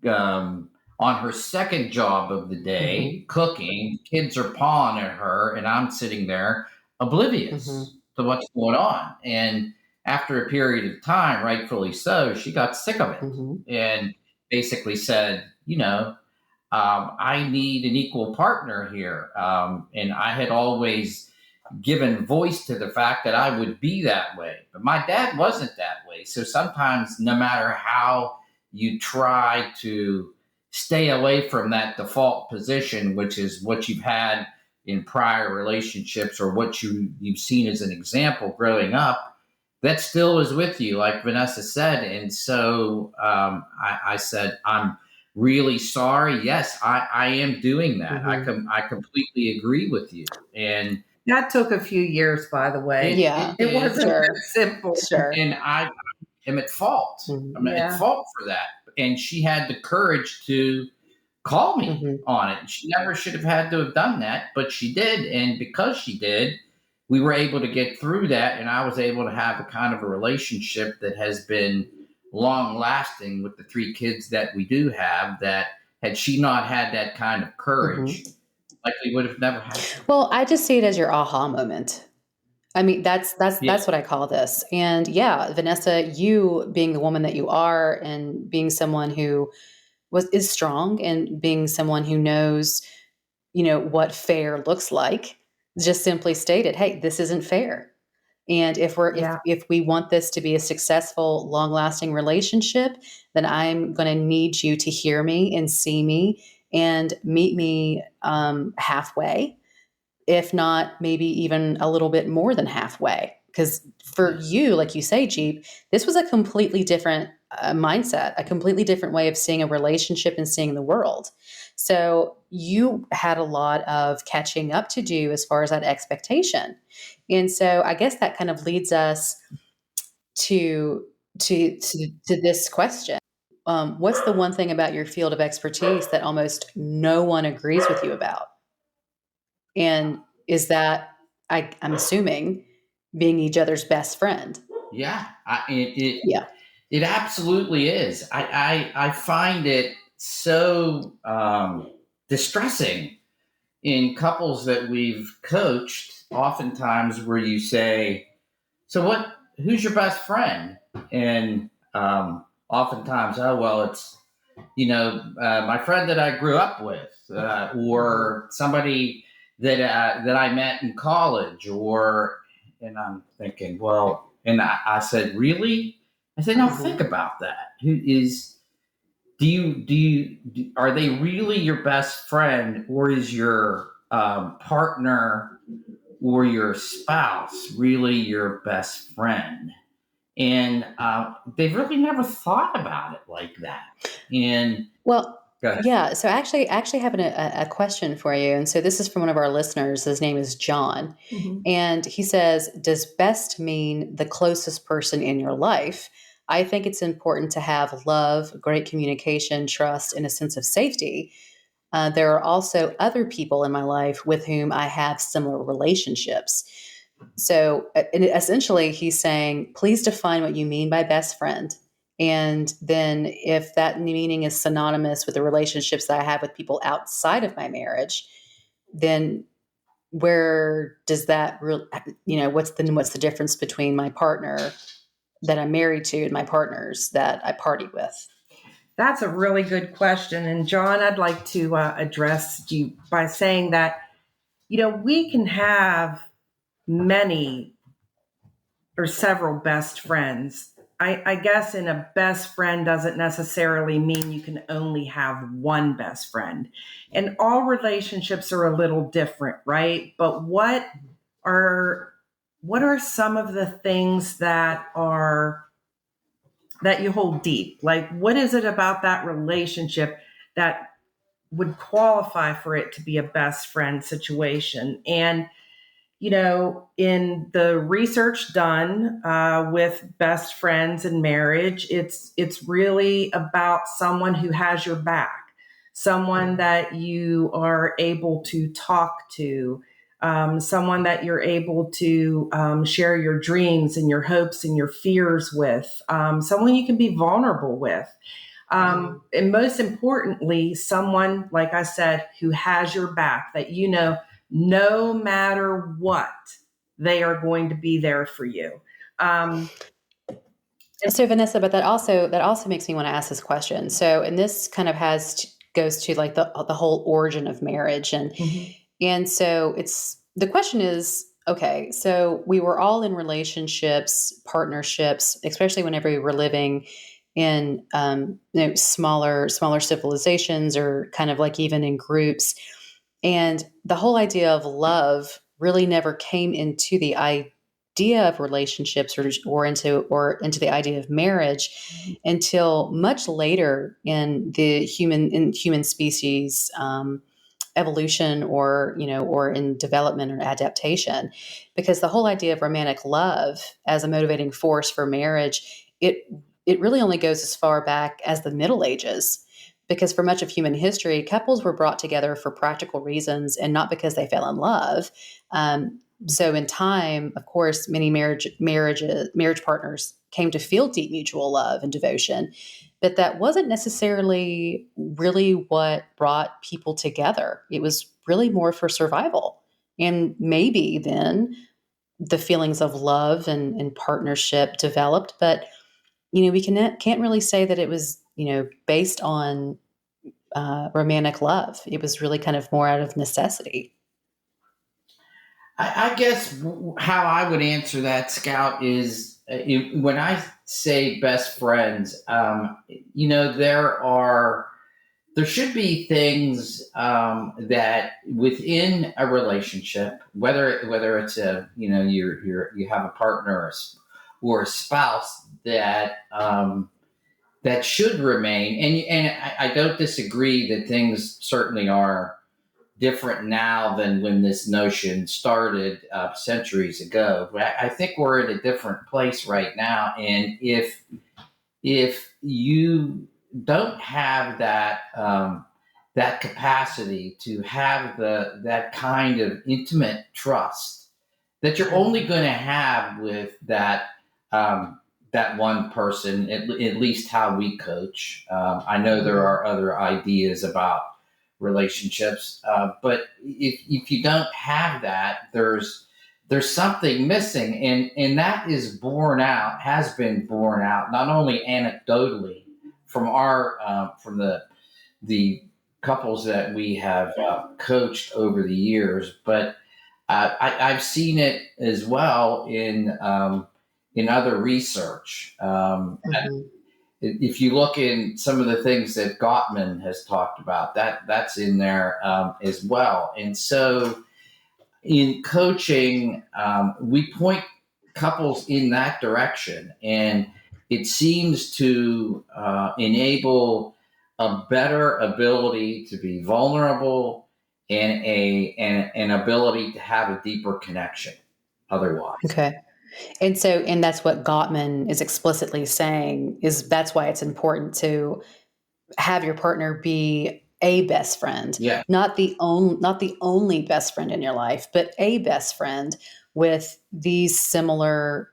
on her second job of the day, Mhm, cooking. Kids are pawing at her, and I'm sitting there oblivious mhm, to what's going on. And after a period of time, rightfully so, she got sick of it mhm, and basically said, I need an equal partner here. And I had always given voice to the fact that I would be that way. But my dad wasn't that way. So sometimes, no matter how you try to stay away from that default position, which is what you've had in prior relationships or what you've seen as an example growing up, that still is with you, like Vanessa said. And so I said, I'm really sorry. Yes, I am doing that. mhm. I completely agree with you. And That took a few years, by the way. Yeah. it It did. wasn't that Sure. simple. Sure. And I am at fault. Mhm, I'm at Yeah. fault for that. And she had the courage to call me mhm, on it. She never should have had to have done that, but she did. And because she did, we were able to get through that. And I was able to have a kind of a relationship that has been long lasting with the 3 kids that we do have, that had she not had that kind of courage, mhm. likely would have never happened. Well, I just see it as your aha moment. I mean, that's that's Yeah. that's what I call this. And yeah, Vanessa, you being the woman that you are and being someone who is strong and being someone who knows, what fair looks like, just simply stated, hey, this isn't fair. And Yeah. if we want this to be a successful, long-lasting relationship, then I'm going to need you to hear me and see me and meet me halfway, if not maybe even a little bit more than halfway. Because for Yes. you, like you say, Jeep, this was a completely different mindset, a completely different way of seeing a relationship and seeing the world. So you had a lot of catching up to do as far as that expectation. And so I guess that kind of leads us to to this question. What's the one thing about your field of expertise that almost no one agrees with you about? And is that, I'm assuming, being each other's best friend? Yeah. It Yeah. It absolutely is. I find it so distressing in couples that we've coached, oftentimes, where you say, "So what? Who's your best friend?" And oftentimes, "Oh, well, it's my friend that I grew up with, or somebody that I met in college, or." And I'm thinking, well, and I said, "Really?" I said, "No, think Mhm. about that. Who is? Are they really your best friend, or is your partner or your spouse really your best friend?" And they've really never thought about it like that. And Well, go ahead. yeah. So actually having a question for you. And so this is from one of our listeners. His name is John. Mhm. And he says, does best mean the closest person in your life? I think it's important to have love, great communication, trust, and a sense of safety. there are also other people in my life with whom I have similar relationships. So essentially, he's saying, please define what you mean by best friend. And then if that meaning is synonymous with the relationships that I have with people outside of my marriage, then where does that really, what's the difference between my partner that I'm married to and my partners that I party with? That's a really good question. And John, I'd like to address you by saying that, we can have many or several best friends. I guess in a best friend doesn't necessarily mean you can only have one best friend. And all relationships are a little different, right? But what are some of the things that you hold deep? Like, what is it about that relationship that would qualify for it to be a best friend situation? And in the research done with best friends and marriage, it's really about someone who has your back, someone that you are able to talk to, someone that you're able to share your dreams and your hopes and your fears with, someone you can be vulnerable with. And most importantly, someone, like I said, who has your back, that no matter what, they are going to be there for you. So Vanessa, but that also makes me want to ask this question. So, and this kind of goes to like the whole origin of marriage, and so the question is, okay, so we were all in relationships, partnerships, especially whenever we were living in smaller civilizations, or kind of like even in groups, and the whole idea of love really never came into the idea of relationships, or into the idea of marriage until much later in the human species evolution, or in development or adaptation, because the whole idea of romantic love as a motivating force for marriage, it really only goes as far back as the Middle Ages. Because for much of human history, couples were brought together for practical reasons and not because they fell in love. So in time, of course, many marriage partners came to feel deep mutual love and devotion, but that wasn't necessarily really what brought people together. It was really more for survival. And maybe then the feelings of love and partnership developed, but we can't really say that it was based on romantic love. It was really kind of more out of necessity. I guess how I would answer that, Scout, is when I say best friends, there should be things that within a relationship, whether it's you have a partner or a spouse, that should remain. And I don't disagree that things certainly are different now than when this notion started centuries ago. But I think we're in a different place right now. And if you don't have that capacity to have that kind of intimate trust that you're only going to have with that one person, at least how we coach. I know there are other ideas about relationships, but if you don't have that, there's something missing, and that has been borne out not only anecdotally from from the couples that we have coached over the years, but I've seen it as well in other research. If you look in some of the things that Gottman has talked about, that's in there as well. And so in coaching, we point couples in that direction, and it seems to enable a better ability to be vulnerable and an ability to have a deeper connection otherwise. Okay. And that's what Gottman is explicitly saying, is that's why it's important to have your partner be a best friend, Yeah. not the only best friend in your life, but a best friend with these similar,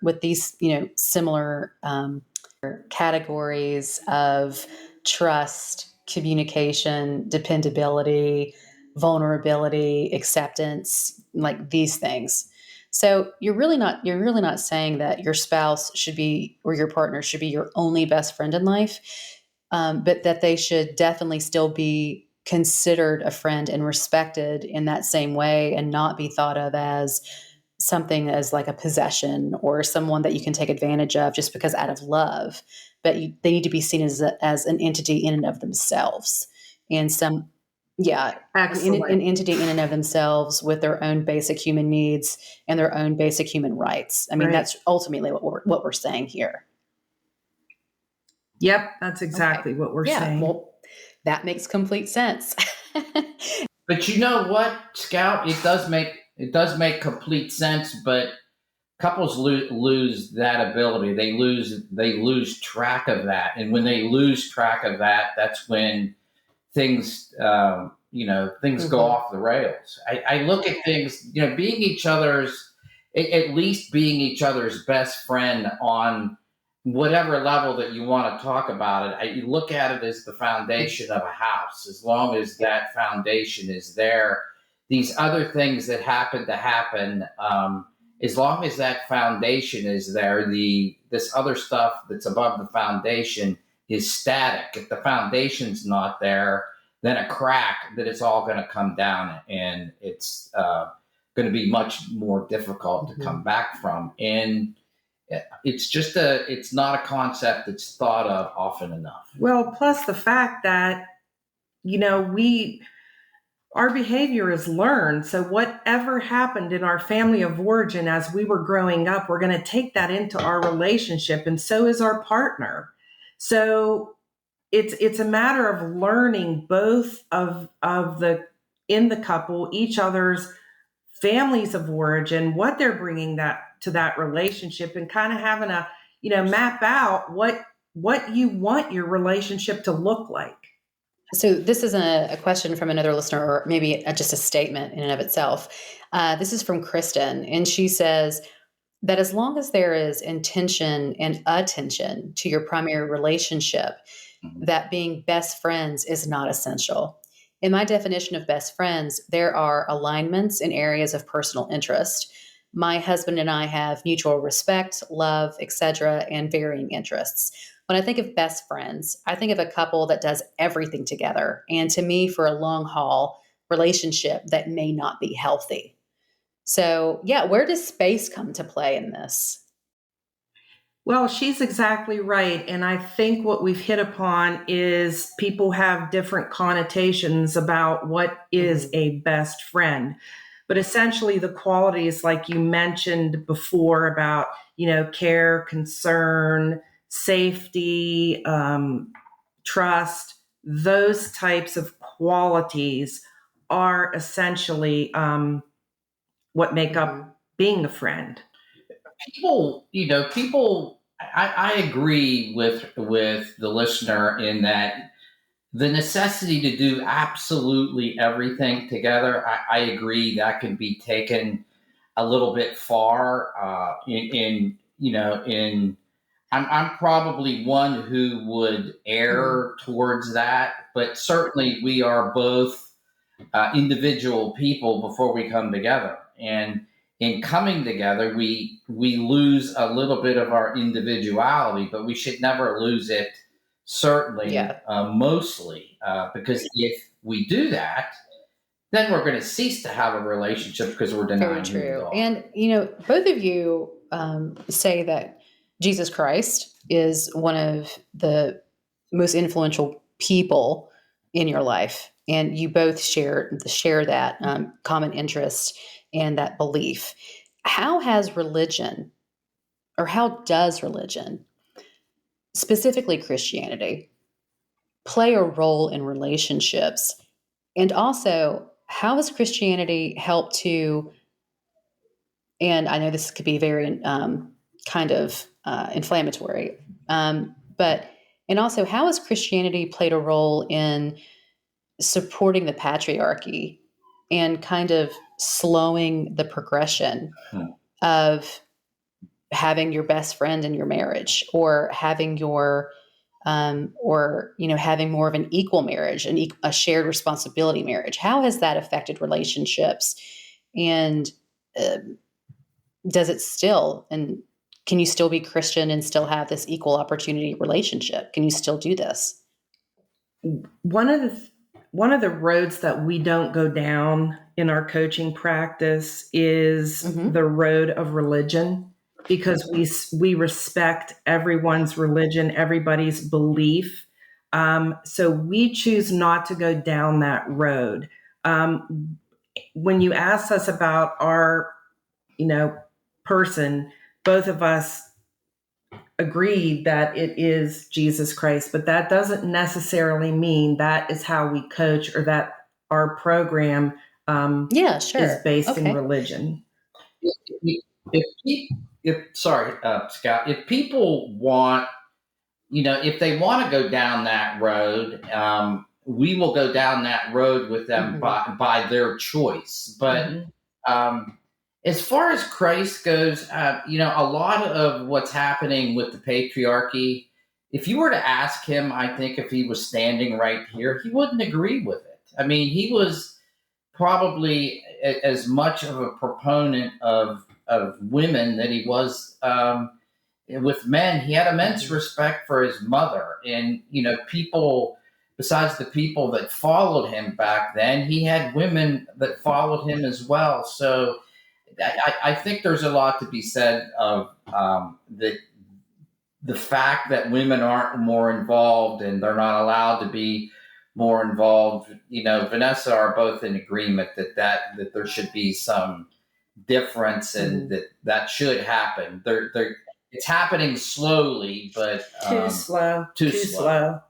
similar categories of trust, communication, dependability, vulnerability, acceptance, like these things. So you're really not saying that your spouse should be, or your partner should be, your only best friend in life, but that they should definitely still be considered a friend and respected in that same way, and not be thought of as something as like a possession or someone that you can take advantage of just because out of love. But they need to be seen as an entity in and of themselves, and an Excellent. entity in and of themselves with their own basic human needs and their own basic human rights. I mean, Right. that's ultimately what we're saying here. Yep, that's exactly Okay. what we're Yeah, saying. well, that makes complete sense. But you know what, Scout? It does make complete sense. But couples lose that ability. They lose track of that, and when they lose track of that, that's when things go Mhm. off the rails. I look at things, being each other's, at least being each other's best friend on whatever level that you want to talk about it. You look at it as the foundation of a house. As long as that foundation is there, these other things that happen, as long as that foundation is there, this other stuff that's above the foundation is static. If the foundation's not there, then a crack, that it's all going to come down, and it's going to be much more difficult to come back from. And it's not a concept that's thought of often enough. Well, plus the fact that, our behavior is learned. So whatever happened in our family of origin as we were growing up, we're going to take that into our relationship, and so is our partner. So it's a matter of learning both of the in the couple, each other's families of origin, what they're bringing that to that relationship, and kind of having a map out what you want your relationship to look like. So this is a question from another listener, or maybe just a statement in and of itself. This is from Kristen, and she says that as long as there is intention and attention to your primary relationship, Mhm. that being best friends is not essential. In my definition of best friends, there are alignments in areas of personal interest. My husband and I have mutual respect, love, etc., and varying interests. When I think of best friends, I think of a couple that does everything together, and to me, for a long haul relationship that may not be healthy. So, yeah, where does space come to play in this? Well, she's exactly right. And I think what we've hit upon is people have different connotations about what is Mhm. a best friend. But essentially, the qualities, like you mentioned before, about, care, concern, safety, trust, those types of qualities are essentially what make Mhm. up being a friend. People. I agree with the listener in that the necessity to do absolutely everything together. I agree that can be taken a little bit far. In I'm probably one who would Mhm. err towards that, but certainly we are both individual people before we come together. And in coming together, we lose a little bit of our individuality, but we should never lose it. Certainly, Yeah, mostly, because if we do that, then we're going to cease to have a relationship because we're very denying who we true. are. And, both of you say that Jesus Christ is one of the most influential people in your life. And you both share that common interest and that belief. How has religion, or how does religion, specifically Christianity, play a role in relationships? And also, how has Christianity helped to, and I know this could be very kind of but, and also, how has Christianity played a role in supporting the patriarchy and kind of slowing the progression of having your best friend in your marriage, or having your or having more of an equal marriage, a shared responsibility marriage? How has that affected relationships? And uh, does it still? And can you still be Christian and still have this equal opportunity relationship? Can you still do this? One of the roads that we don't go down in our coaching practice is the road of religion, because we respect everyone's religion, everybody's belief. So we choose not to go down that road. When you ask us about our, person, both of us agreed that it is Jesus Christ, but that doesn't necessarily mean that is how we coach, or that our program is based in religion. Scott, if people want, if they want to go down that road, we will go down that road with them by their choice. But as far as Christ goes, a lot of what's happening with the patriarchy, if you were to ask him, I think if he was standing right here, he wouldn't agree with it. I mean, he was probably as much of a proponent of women that he was with men. He had immense respect for his mother, and people, besides the people that followed him back then, he had women that followed him as well. So I think there's a lot to be said of the fact that women aren't more involved and they're not allowed to be more involved. Vanessa are both in agreement that there should be some difference, and that should happen. It's happening slowly, but too slow.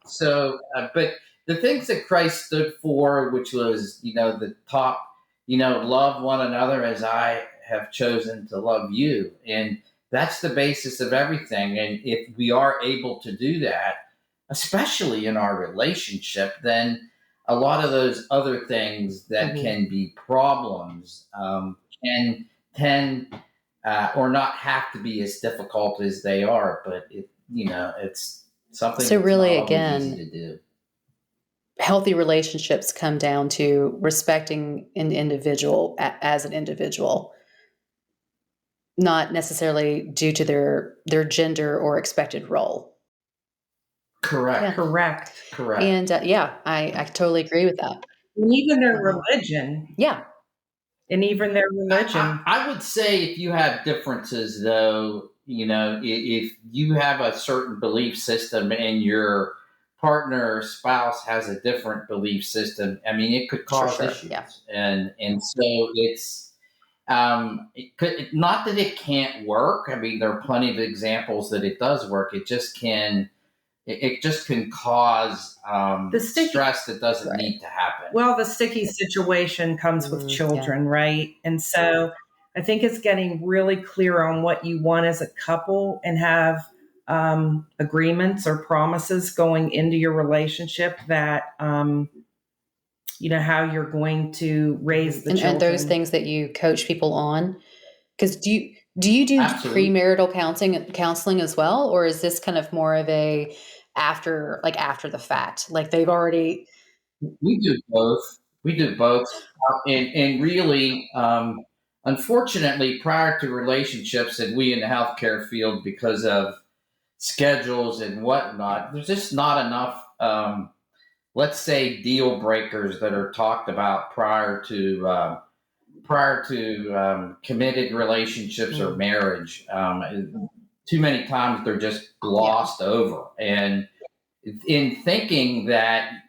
So, but the things that Christ stood for, which was, the top, love one another as I have chosen to love you. And that's the basis of everything. And if we are able to do that, especially in our relationship, then a lot of those other things that can be problems can tend or not have to be as difficult as they are. But it's something. So really, that's not again, easy to do. Healthy relationships come down to respecting an individual as an individual, not necessarily due to their gender or expected role. Correct. Yeah. Correct. And I totally agree with that. And even their religion. Yeah. And even their religion. I would say if you have differences, though, if you have a certain belief system and your partner or spouse has a different belief system, I mean, it could cause issues. Yeah. And so it's not that it can't work. I mean, there are plenty of examples that it does work. It just can cause the stress that doesn't need to happen. Well, the sticky situation comes with children, right? And so I think it's getting really clear on what you want as a couple, and have agreements or promises going into your relationship that, how you're going to raise the children. And those things that you coach people on. Because do you do Absolutely. premarital counseling as well? Or is this kind of more of a after the fact? Like they've already... We do both. And really, unfortunately, prior to relationships, and we in the healthcare field, because of schedules and whatnot, there's just not enough, let's say, deal breakers that are talked about prior to committed relationships or marriage. Too many times they're just glossed over. And in thinking that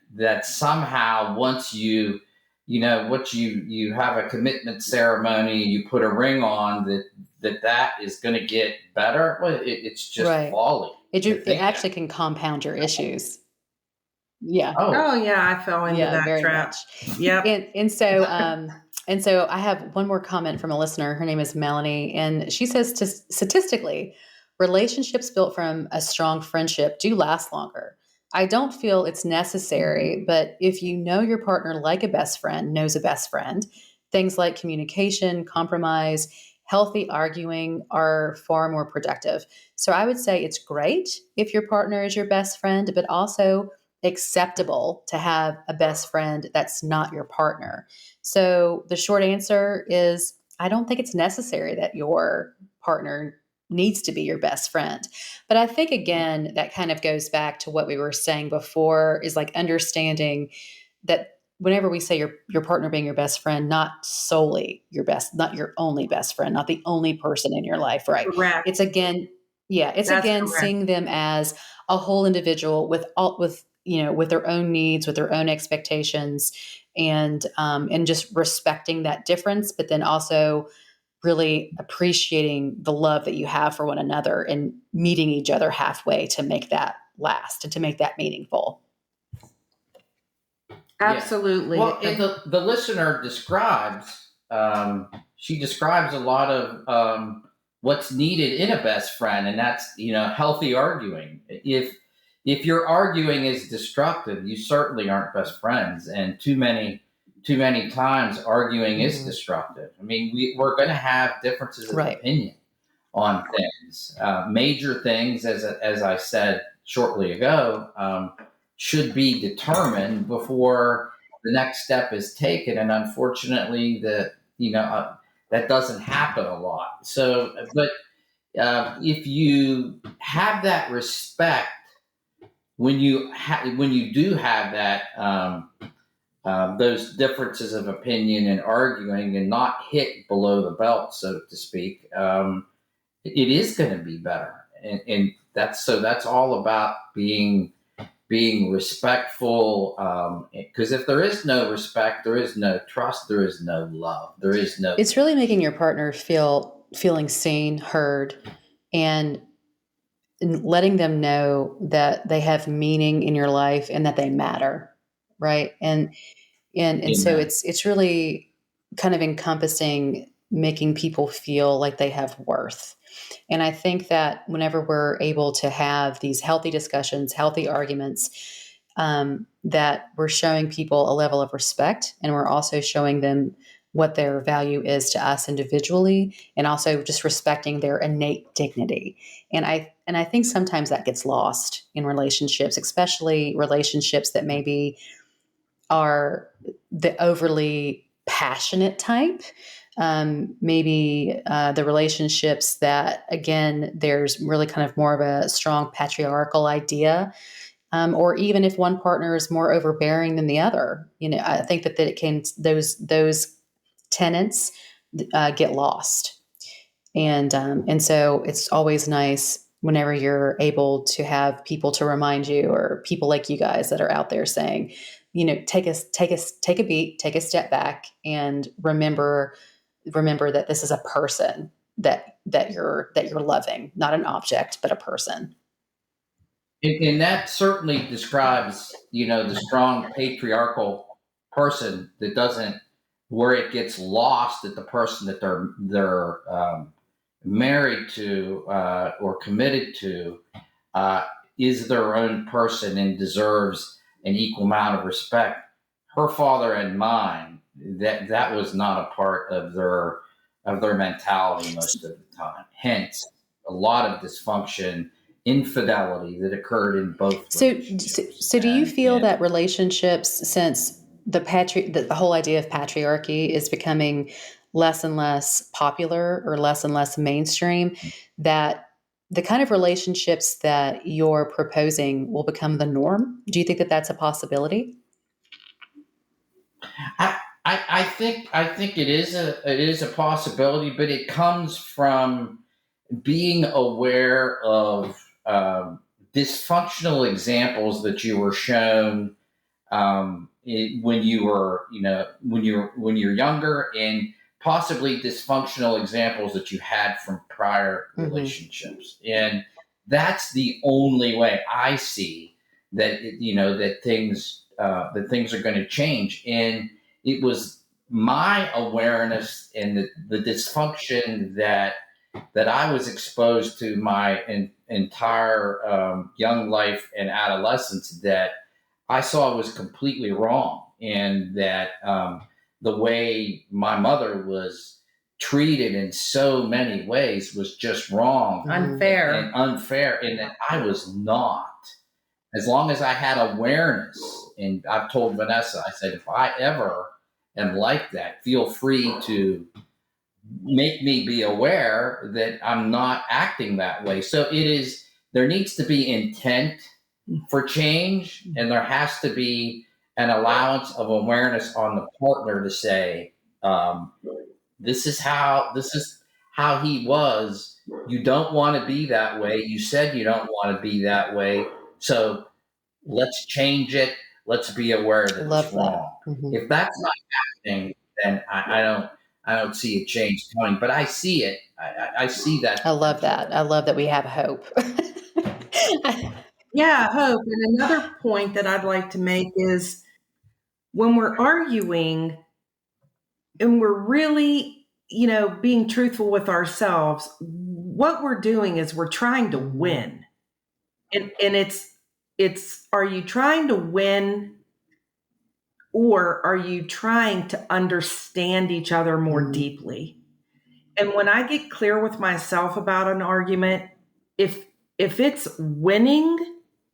somehow once you have a commitment ceremony, you put a ring on, that is going to get better. Well, it's just folly. It actually can compound your issues. Yeah. Oh yeah, I fell into that trap. Yeah. And so I have one more comment from a listener. Her name is Melanie, and she says, statistically, relationships built from a strong friendship do last longer. I don't feel it's necessary, but if you know your partner like a best friend knows a best friend, things like communication, compromise, healthy arguing are far more productive. So I would say it's great if your partner is your best friend, but also acceptable to have a best friend that's not your partner. So the short answer is I don't think it's necessary that your partner needs to be your best friend. But I think, again, that kind of goes back to what we were saying before is like understanding that whenever we say your partner being your best friend, not solely your best, not your only best friend, not the only person in your life, right? Correct. It's again, yeah, it's That's again correct. seeing them as a whole individual with with their own needs, with their own expectations, and just respecting that difference, but then also really appreciating the love that you have for one another and meeting each other halfway to make that last and to make that meaningful. Absolutely. Yeah. Well, and the listener describes, she describes a lot of what's needed in a best friend, and that's healthy arguing. If your arguing is destructive, you certainly aren't best friends, and too many times arguing is destructive. I mean, we're going to have differences of Right. opinion on things, major things, as I said shortly ago, should be determined before the next step is taken, and unfortunately, that doesn't happen a lot. So, but if you have that respect when you do have that those differences of opinion and arguing, and not hit below the belt, so to speak, it is going to be better, and that's all about being respectful, because if there is no respect, there is no trust, there is no love, there is no. It's really making your partner feeling seen, heard, and letting them know that they have meaning in your life and that they matter, right? And so Amen. it's really kind of encompassing making people feel like they have worth. And I think that whenever we're able to have these healthy discussions, healthy arguments, that we're showing people a level of respect, and we're also showing them what their value is to us individually, and also just respecting their innate dignity. And I think sometimes that gets lost in relationships, especially relationships that maybe are the overly passionate type. Maybe the relationships that, again, there's really kind of more of a strong patriarchal idea, or even if one partner is more overbearing than the other. I think that it can those tenets get lost, and so it's always nice whenever you're able to have people to remind you, or people like you guys that are out there saying, take a beat, take a step back, and remember that this is a person that you're loving, not an object, but a person. And that certainly describes, the strong patriarchal person that doesn't, where it gets lost that the person that they're married to or committed to is their own person and deserves an equal amount of respect. Her father and mine, that was not a part of their mentality most of the time. Hence, a lot of dysfunction, infidelity that occurred in both So, relationships. so do you feel And that relationships, since the whole idea of patriarchy is becoming less and less popular or less and less mainstream, that the kind of relationships that you're proposing will become the norm? Do you think that that's a possibility? I think it is a possibility, but it comes from being aware of dysfunctional examples that you were shown when you were, when you're younger, and possibly dysfunctional examples that you had from prior relationships, and that's the only way I see that that things are going to change. And it was my awareness and the dysfunction that that I was exposed to my entire young life and adolescence that I saw was completely wrong, and that the way my mother was treated in so many ways was just wrong, Unfair. and unfair, and that I was not. As long as I had awareness, and I've told Vanessa, I said, if I ever am like that, feel free to make me be aware that I'm not acting that way. So there needs to be intent for change, and there has to be an allowance of awareness on the partner to say, this is how he was. You don't want to be that way. You said you don't want to be that way. So let's change it. Let's be aware that it's wrong. Mm-hmm. If that's not happening, then I don't see a change coming. But I see it. I see that. I love that. I love that we have hope. Yeah, hope. And another point that I'd like to make is when we're arguing and we're really, being truthful with ourselves, what we're doing is we're trying to win. And it's are you trying to win, or are you trying to understand each other more deeply? And when I get clear with myself about an argument, if it's winning,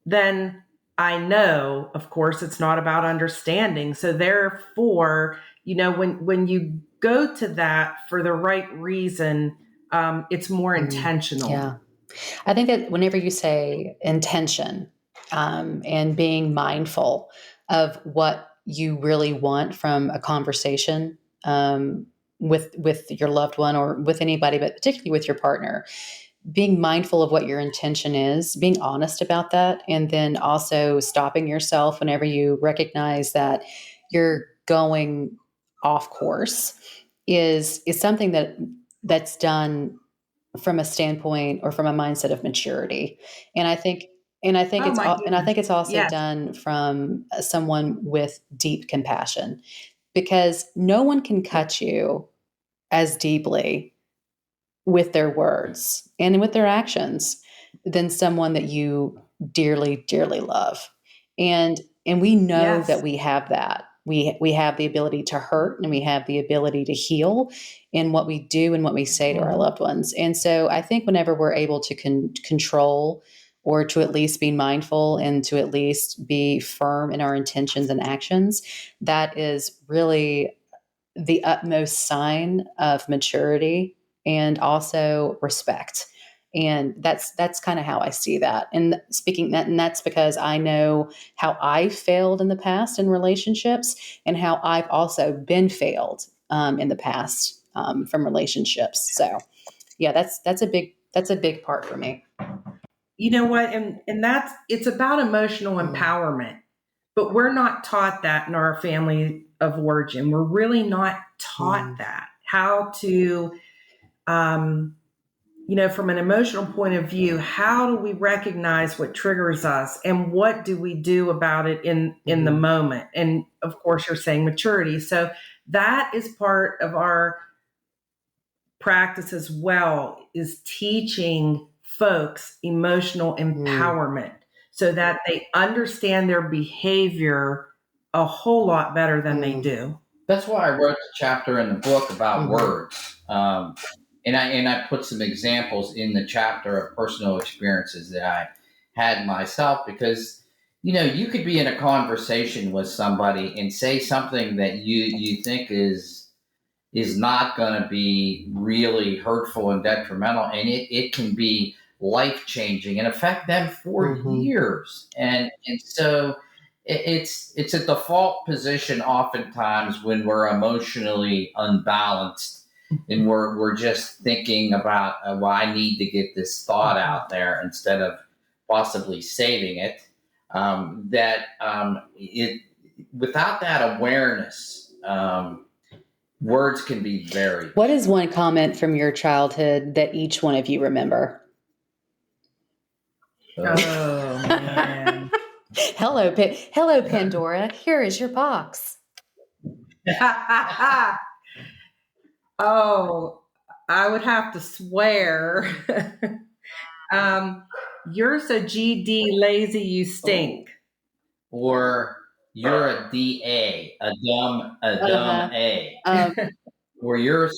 then I know, of course, it's not about understanding. So therefore, when you go to that for the right reason, it's more intentional. Yeah. I think that whenever you say intention, and being mindful of what you really want from a conversation, with your loved one or with anybody, but particularly with your partner, being mindful of what your intention is, being honest about that, and then also stopping yourself whenever you recognize that you're going off course is something that's done from a standpoint or from a mindset of maturity. And I think it's also Yes. done from someone with deep compassion, because no one can cut you as deeply with their words and with their actions than someone that you dearly, dearly love. And we know Yes. that we have that. We have the ability to hurt, and we have the ability to heal in what we do and what we say to our loved ones. And so I think whenever we're able to control, or to at least be mindful, and to at least be firm in our intentions and actions, that is really the utmost sign of maturity and also respect. And that's kind of how I see that. And that's because I know how I failed in the past in relationships, and how I've also been failed in the past from relationships. So yeah, that's a big part for me. You know what? And it's about emotional empowerment, but we're not taught that in our family of origin. We're really not taught that, how to, from an emotional point of view, how do we recognize what triggers us, and what do we do about it in the moment? And of course, you're saying maturity. So that is part of our practice as well, is teaching folks emotional empowerment so that they understand their behavior a whole lot better than they do. That's why I wrote the chapter in the book about words. And I put some examples in the chapter of personal experiences that I had myself, because, you could be in a conversation with somebody and say something that you think is not going to be really hurtful and detrimental, and it can be life-changing and affect them for years. And so it's a default position oftentimes when we're emotionally unbalanced, and we're just thinking about, well, I need to get this thought out there instead of possibly saving it. Without that awareness, words can be very. What is one comment from your childhood that each one of you remember? Oh man. Hello, Pandora. Here is your box. Oh, I would have to swear. um, you're so GD lazy, you stink. Or you're a DA, a dumb Uh-huh. A. Um, Or you're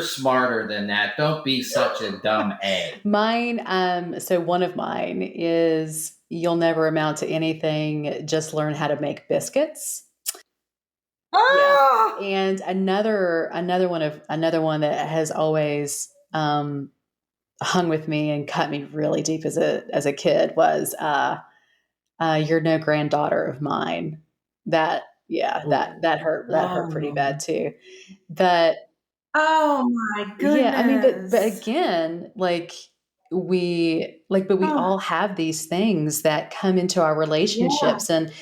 smarter than that. Don't be such a dumb A. Mine, so one of mine is you'll never amount to anything, just learn how to make biscuits. Yeah. Oh, And another one that has always hung with me and cut me really deep as a kid was you're no granddaughter of mine. That yeah, that hurt pretty bad oh, too. But oh my yeah, I mean, but goodness. again, but we Oh, all have these things that come into our yeah, relationships, and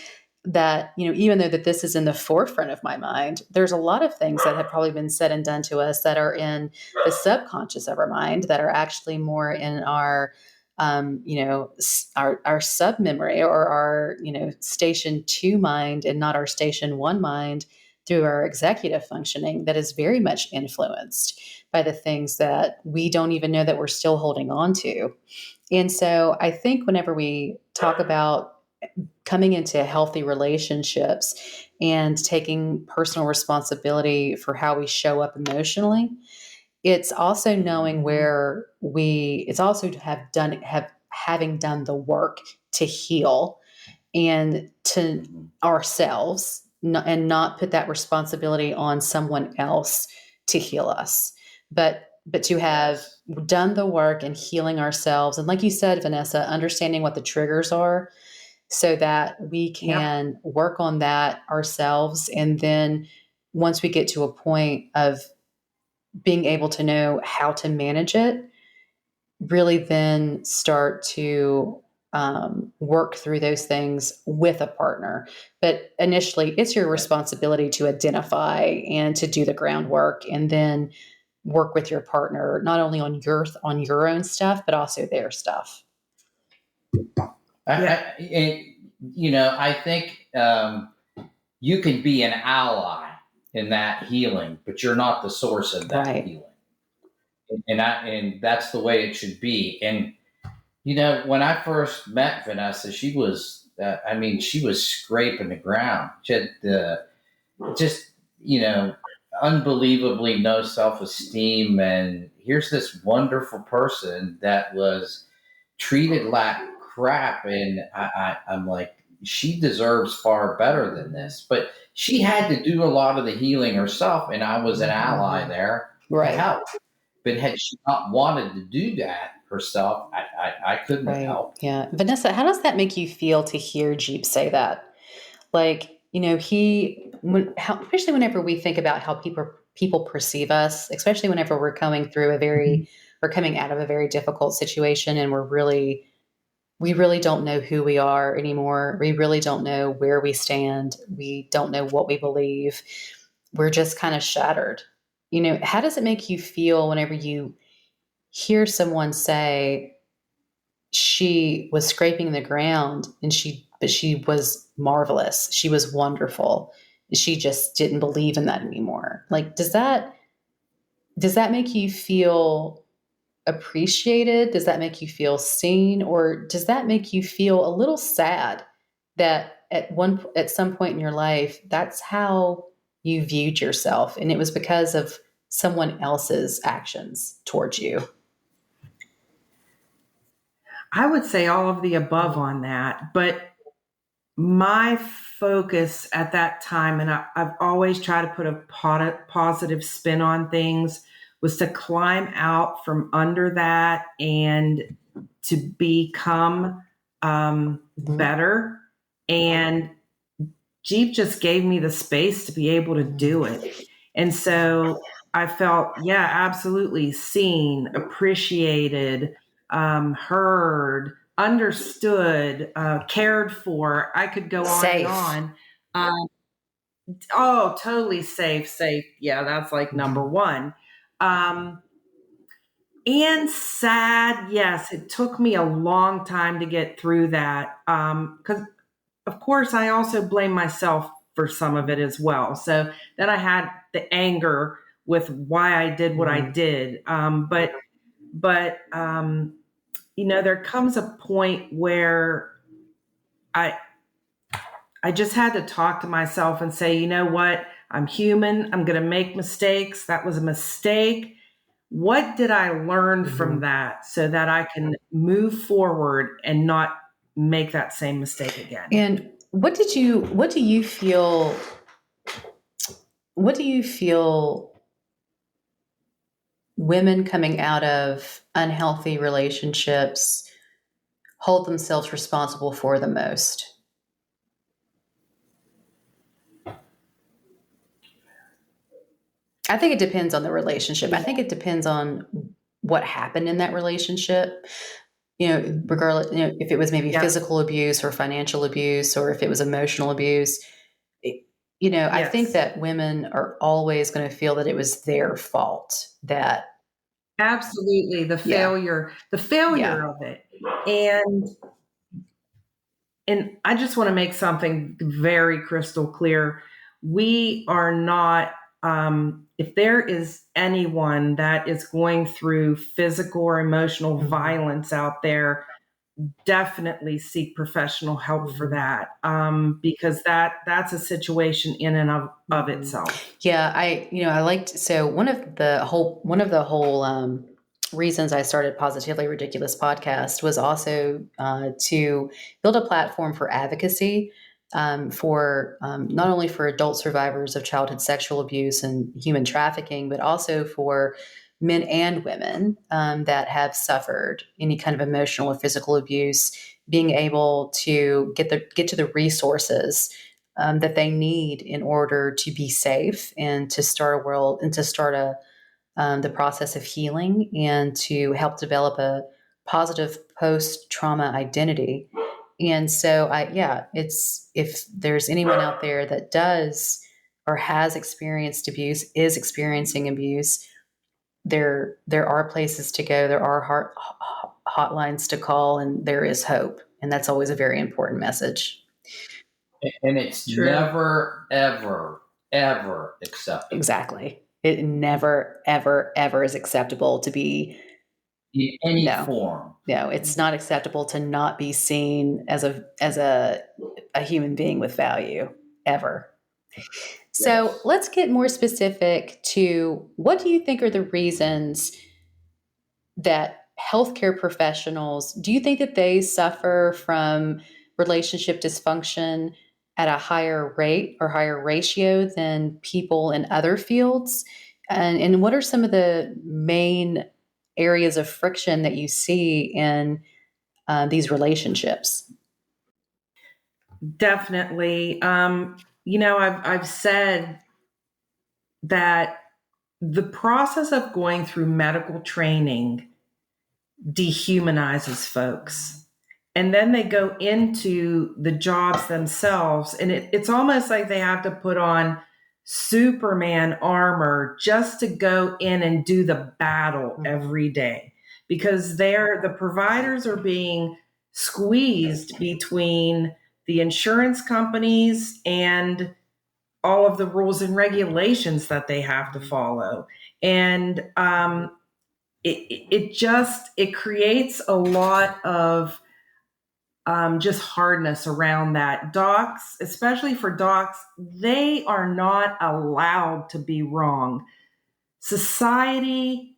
that, even though that this is in the forefront of my mind, there's a lot of things that have probably been said and done to us that are in the subconscious of our mind that are actually more in our our sub memory, or our, station 2 mind, and not our station 1 mind, through our executive functioning, that is very much influenced by the things that we don't even know that we're still holding on to. And so I think whenever we talk about coming into healthy relationships and taking personal responsibility for how we show up emotionally, it's also knowing where it's also to having done the work to heal and to ourselves, and not put that responsibility on someone else to heal us, but to have Yes. done the work and healing ourselves. And like you said, Vanessa, understanding what the triggers are so that we yep, can work on that ourselves. And then once we get to a point of being able to know how to manage it, really then start to work through those things with a partner. But initially, it's your Yeah. responsibility to identify and to do the groundwork, and then work with your partner not only on your own stuff, but also their stuff. yeah, I think you can be an ally in that healing, but you're not the source of that Right. healing. And that's the way it should be. And when I first met Vanessa, she was, she was scraping the ground. She had just, you know, unbelievably no self esteem. And here's this wonderful person that was treated like crap. And I'm like, she deserves far better than this. But she had to do a lot of the healing herself. And I was an ally there to Right. help. But had she not wanted to do that herself, I couldn't have Right. helped. Yeah. Vanessa, how does that make you feel to hear Jeep say that? Like, especially whenever we think about how people perceive us, especially whenever we're coming out of a very difficult situation, and we really don't know who we are anymore. We really don't know where we stand. We don't know what we believe. We're just kind of shattered. How does it make you feel whenever you hear someone say she was scraping the ground, but she was marvelous. She was wonderful. She just didn't believe in that anymore. Like, does that make you feel appreciated? Does that make you feel seen, or does that make you feel a little sad that at some point in your life, that's how you viewed yourself, and it was because of someone else's actions towards you? I would say all of the above on that. But my focus at that time, and I've always tried to put a positive spin on things, was to climb out from under that and to become better. And Jeep just gave me the space to be able to do it. And so I felt, yeah, absolutely seen, appreciated, heard, understood, cared for. I could go on and Safe. on. Um, oh, totally safe, safe. Yeah, that's like number one. Um, and sad. Yes, it took me a long time to get through that. Because of course, I also blame myself for some of it as well. So then I had the anger with why I did what I did. But there comes a point where I just had to talk to myself and say, you know what? I'm human. I'm going to make mistakes. That was a mistake. What did I learn from that so that I can move forward and not make that same mistake again? And what do you feel women coming out of unhealthy relationships hold themselves responsible for the most? I think it depends on the relationship. I think it depends on what happened in that relationship. Regardless, if it was maybe physical abuse or financial abuse, or if it was emotional abuse, I think that women are always going to feel that it was their fault. That absolutely the failure of it. And I just want to make something very crystal clear. We are not, if there is anyone that is going through physical or emotional violence out there, definitely seek professional help for that, because that's a situation in and of itself. Yeah, I liked, so one of the whole reasons I started Positively Ridiculous podcast was also to build a platform for advocacy for not only for adult survivors of childhood sexual abuse and human trafficking, but also for men and women that have suffered any kind of emotional or physical abuse, being able to get to the resources that they need in order to be safe and to start the process of healing, and to help develop a positive post-trauma identity. And so it's, if there's anyone out there that does or has experienced abuse, is experiencing abuse, there are places to go. There are hotlines to call, and there is hope. And that's always a very important message. And it's never, ever, ever acceptable. Exactly. It never, ever, ever is acceptable to be in any form. No, it's not acceptable to not be seen as a human being with value, ever. So let's get more specific to, what do you think are the reasons that healthcare professionals, do you think that they suffer from relationship dysfunction at a higher rate or higher ratio than people in other fields? And what are some of the main areas of friction that you see in these relationships? Definitely. I've said that the process of going through medical training dehumanizes folks. And then they go into the jobs themselves, and it's almost like they have to put on Superman armor just to go in and do the battle every day, because the providers are being squeezed between the insurance companies and all of the rules and regulations that they have to follow. And it creates a lot of just hardness around that. Docs, especially for docs, they are not allowed to be wrong. Society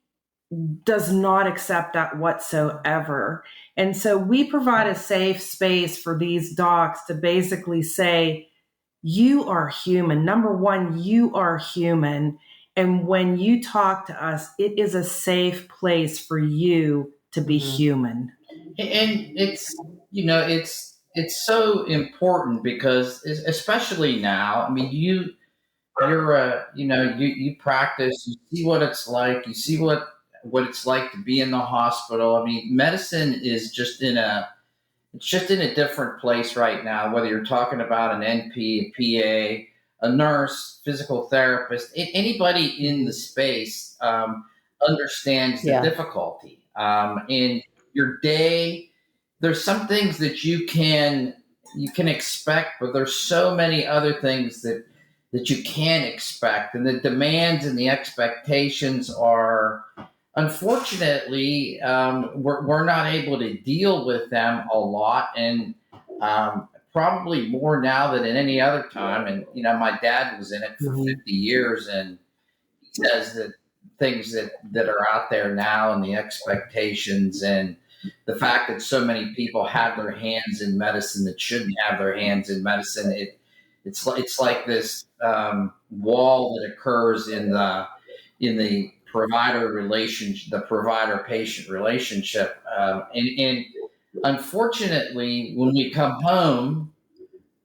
does not accept that whatsoever. And so we provide a safe space for these docs to basically say, you are human. Number one, you are human. And when you talk to us, it is a safe place for you to be human. And it's so important, because especially now, I mean, you practice, you see what it's like, you see what it's like to be in the hospital. I mean, medicine is just in a different place right now, whether you're talking about an NP, a PA, a nurse, physical therapist, anybody in the space understands the difficulty. In your day, there's some things that you can expect, but there's so many other things that that you can expect, and the demands and the expectations are, unfortunately, we're not able to deal with them a lot, and probably more now than at any other time. And my dad was in it for 50 years, and he says that things that are out there now, and the expectations, and the fact that so many people have their hands in medicine that shouldn't have their hands in medicine, it's like this wall that occurs in the provider relationship, the provider patient relationship, and unfortunately, when we come home,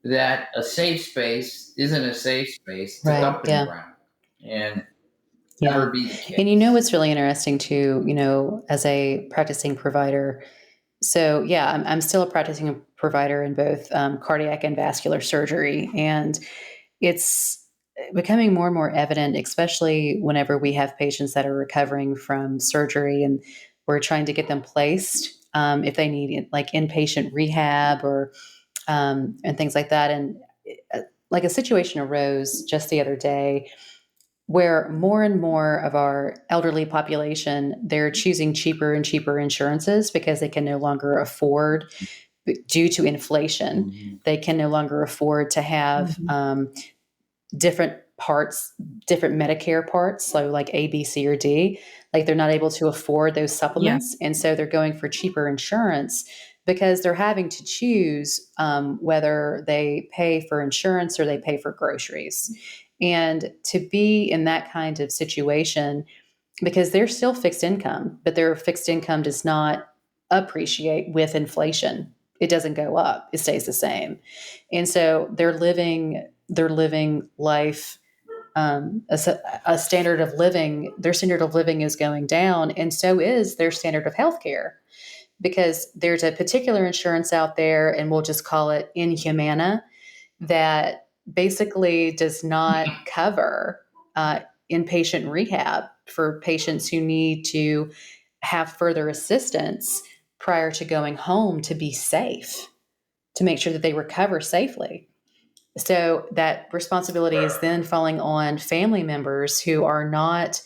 that a safe space isn't a safe space; it's a dumping ground, and never be the case. And what's really interesting too, as a practicing provider. So yeah, I'm still a practicing provider in both cardiac and vascular surgery, and it's becoming more and more evident, especially whenever we have patients that are recovering from surgery and we're trying to get them placed if they need like inpatient rehab or and things like that. And like a situation arose just the other day where more and more of our elderly population, they're choosing cheaper and cheaper insurances because they can no longer afford, due to inflation, they can no longer afford to have different parts, different Medicare parts, so like A, B, C, or D. Like they're not able to afford those supplements. And so they're going for cheaper insurance because they're having to choose whether they pay for insurance or they pay for groceries. And to be in that kind of situation, because they're still fixed income, but their fixed income does not appreciate with inflation. It doesn't go up, it stays the same. And so they're living life, a standard of living, their standard of living is going down, and so is their standard of healthcare. Because there's a particular insurance out there, and we'll just call it Inhumana, that basically does not cover inpatient rehab for patients who need to have further assistance prior to going home to be safe, to make sure that they recover safely. So that responsibility is then falling on family members who are not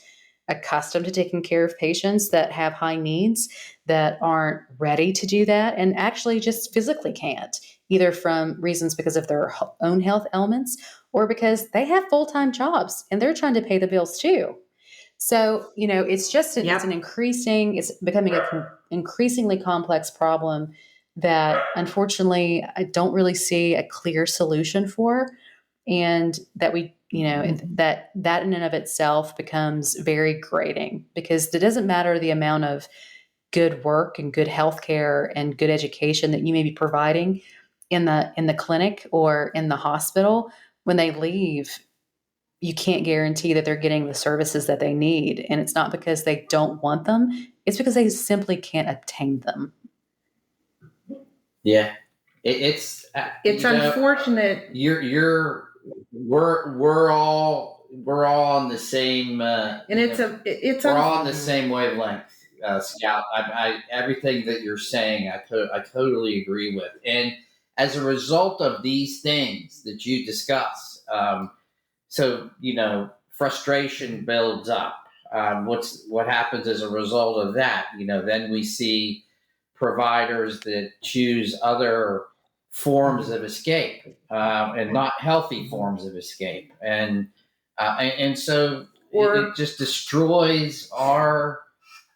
accustomed to taking care of patients that have high needs, that aren't ready to do that, and actually just physically can't, either from reasons because of their own health ailments or because they have full-time jobs and they're trying to pay the bills too. So, it's just, it's becoming an increasingly complex problem that unfortunately I don't really see a clear solution for. And that we, that in and of itself becomes very grating, because it doesn't matter the amount of good work and good healthcare and good education that you may be providing in the clinic or in the hospital. When they leave, you can't guarantee that they're getting the services that they need. And it's not because they don't want them, it's because they simply can't obtain them. Yeah. It's unfortunate. We're all on the same, and we're all on the same wavelength, Scout. Everything that you're saying, I totally agree with. And as a result of these things that you discuss, so frustration builds up. What happens as a result of that? Then we see providers that choose other forms of escape, and not healthy forms of escape, and so it just destroys our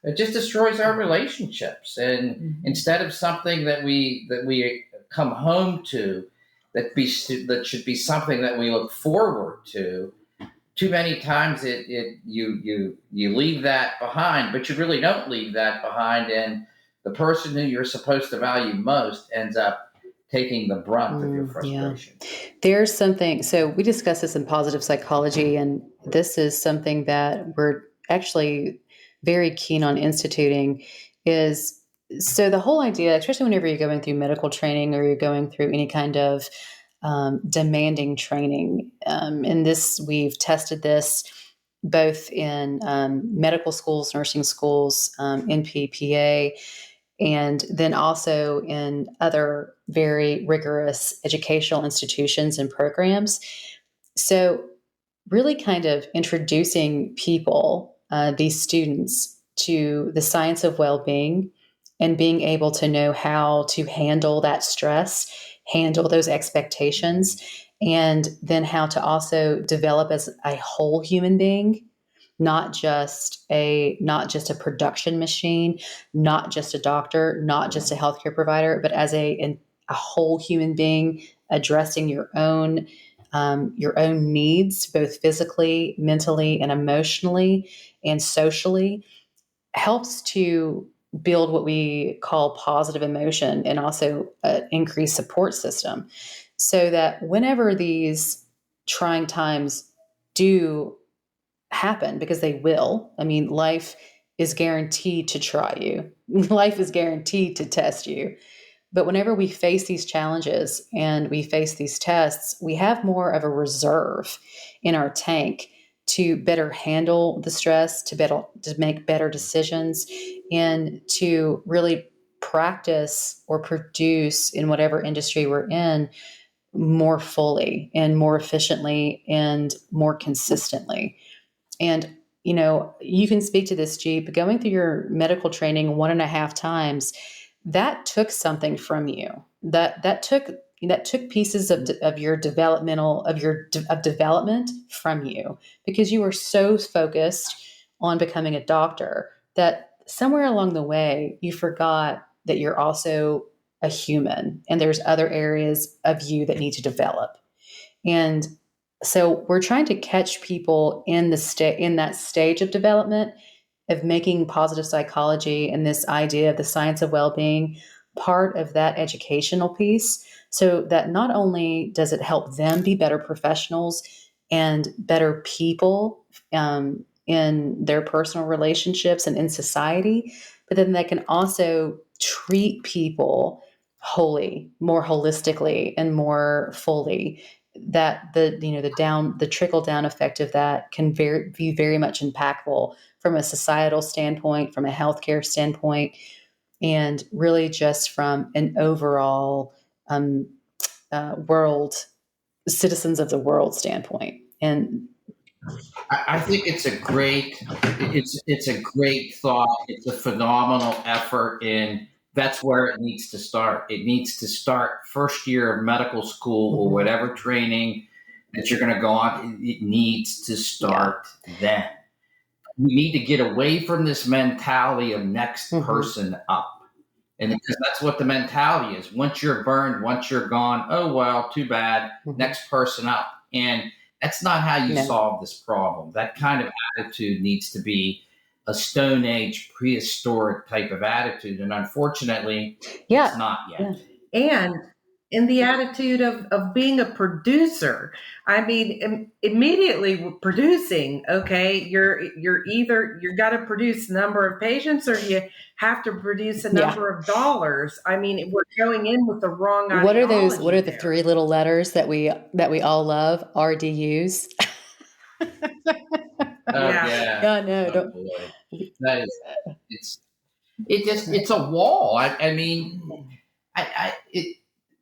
relationships. And instead of something that we come home to, that should be something that we look forward to, too many times you leave that behind, but you really don't leave that behind, and the person who you're supposed to value most ends up taking the brunt of your frustration. Yeah. There's something, so we discussed this in positive psychology, and this is something that we're actually very keen on instituting, is so the whole idea, especially whenever you're going through medical training or you're going through any kind of demanding training, and this, we've tested this both in medical schools, nursing schools, NPPA, and then also in other very rigorous educational institutions and programs. So really kind of introducing people, these students, to the science of well-being and being able to know how to handle that stress, handle those expectations, and then how to also develop as a whole human being, not just a production machine, not just a doctor, not just a healthcare provider, but as a whole human being, addressing your own needs, both physically, mentally, and emotionally, and socially, helps to build what we call positive emotion, and also an increased support system, so that whenever these trying times do happen, because they will. I mean, life is guaranteed to try you. Life is guaranteed to test you. But whenever we face these challenges and we face these tests, we have more of a reserve in our tank to better handle the stress, to make better decisions, and to really practice or produce in whatever industry we're in more fully and more efficiently and more consistently. And, you can speak to this, Jeep, going through your medical training 1.5 times, that took something from you. That took pieces of your of development from you, because you were so focused on becoming a doctor that somewhere along the way you forgot that you're also a human and there's other areas of you that need to develop. And so we're trying to catch people in that stage of development, of making positive psychology and this idea of the science of well-being part of that educational piece, so that not only does it help them be better professionals and better people, in their personal relationships and in society, but then they can also treat people more holistically and more fully, that the trickle down effect of that can be very much impactful from a societal standpoint, from a healthcare standpoint, and really just from an overall, world citizens of the world standpoint. And I think it's a great thought. It's a phenomenal effort, and that's where it needs to start. It needs to start first year of medical school or whatever training that you're going to go on. It needs to start then. We need to get away from this mentality of next person up. And because that's what the mentality is. Once you're burned, once you're gone, oh, well, too bad, next person up. And that's not how you solve this problem. That kind of attitude needs to be a Stone Age, prehistoric type of attitude. And unfortunately, it's not yet. And in the attitude of being a producer, I mean, immediately producing, okay, you're either you got to produce a number of patients, or you have to produce a number of dollars. I mean, we're going in with the wrong ideology. What are the three little letters that we all love? RDUs. Boy. That is, it's a wall. I mean,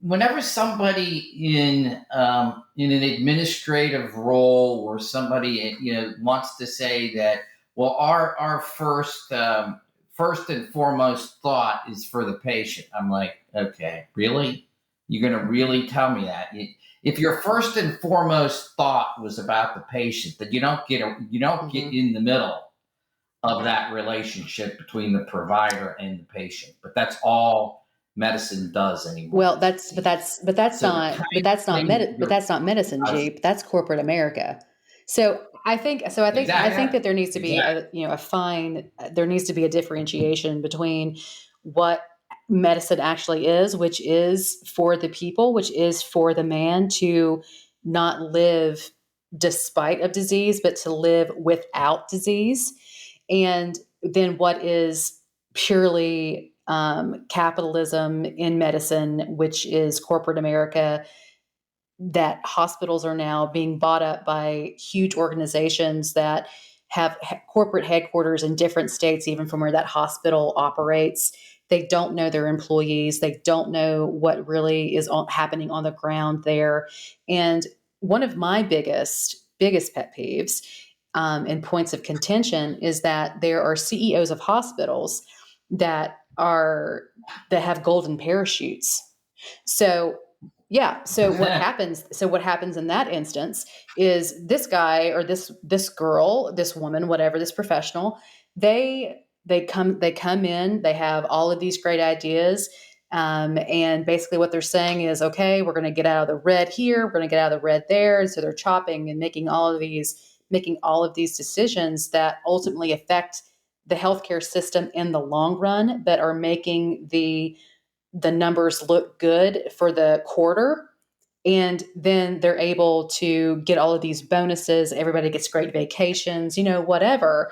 whenever somebody in an administrative role, or somebody wants to say that, well, our first and foremost thought is for the patient. I'm like, okay, really? You're going to really tell me that? If your first and foremost thought was about the patient, then you don't get in the middle of that relationship between the provider and the patient. But that's all medicine does anymore. Well, that's not medicine, Jeep. That's corporate America. I think that there needs to be there needs to be a differentiation between what medicine actually is, which is for the people, which is for the man to not live despite of disease, but to live without disease. And then what is purely capitalism in medicine, which is corporate America, that hospitals are now being bought up by huge organizations that have corporate headquarters in different states, even from where that hospital operates. They don't know their employees. They don't know what really is happening on the ground there. And one of my biggest biggest pet peeves and points of contention is that there are CEOs of hospitals that have golden parachutes. So yeah. So what happens? So what happens in that instance is this guy or this girl, this woman, whatever, this professional, they come in, they have all of these great ideas. And basically what they're saying is, okay, we're going to get out of the red here. We're going to get out of the red there. And so they're chopping and making all of these decisions that ultimately affect the healthcare system in the long run, but are making the numbers look good for the quarter. And then they're able to get all of these bonuses. Everybody gets great vacations, whatever.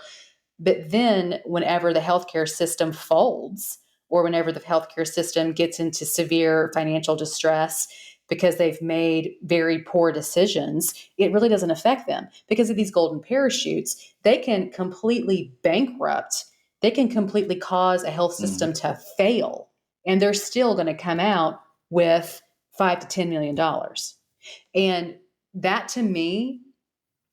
But then whenever the healthcare system folds or whenever the healthcare system gets into severe financial distress because they've made very poor decisions, it really doesn't affect them because of these golden parachutes. They can completely bankrupt. They can completely cause a health system to fail, and they're still going to come out with $5 to $10 million. And that to me,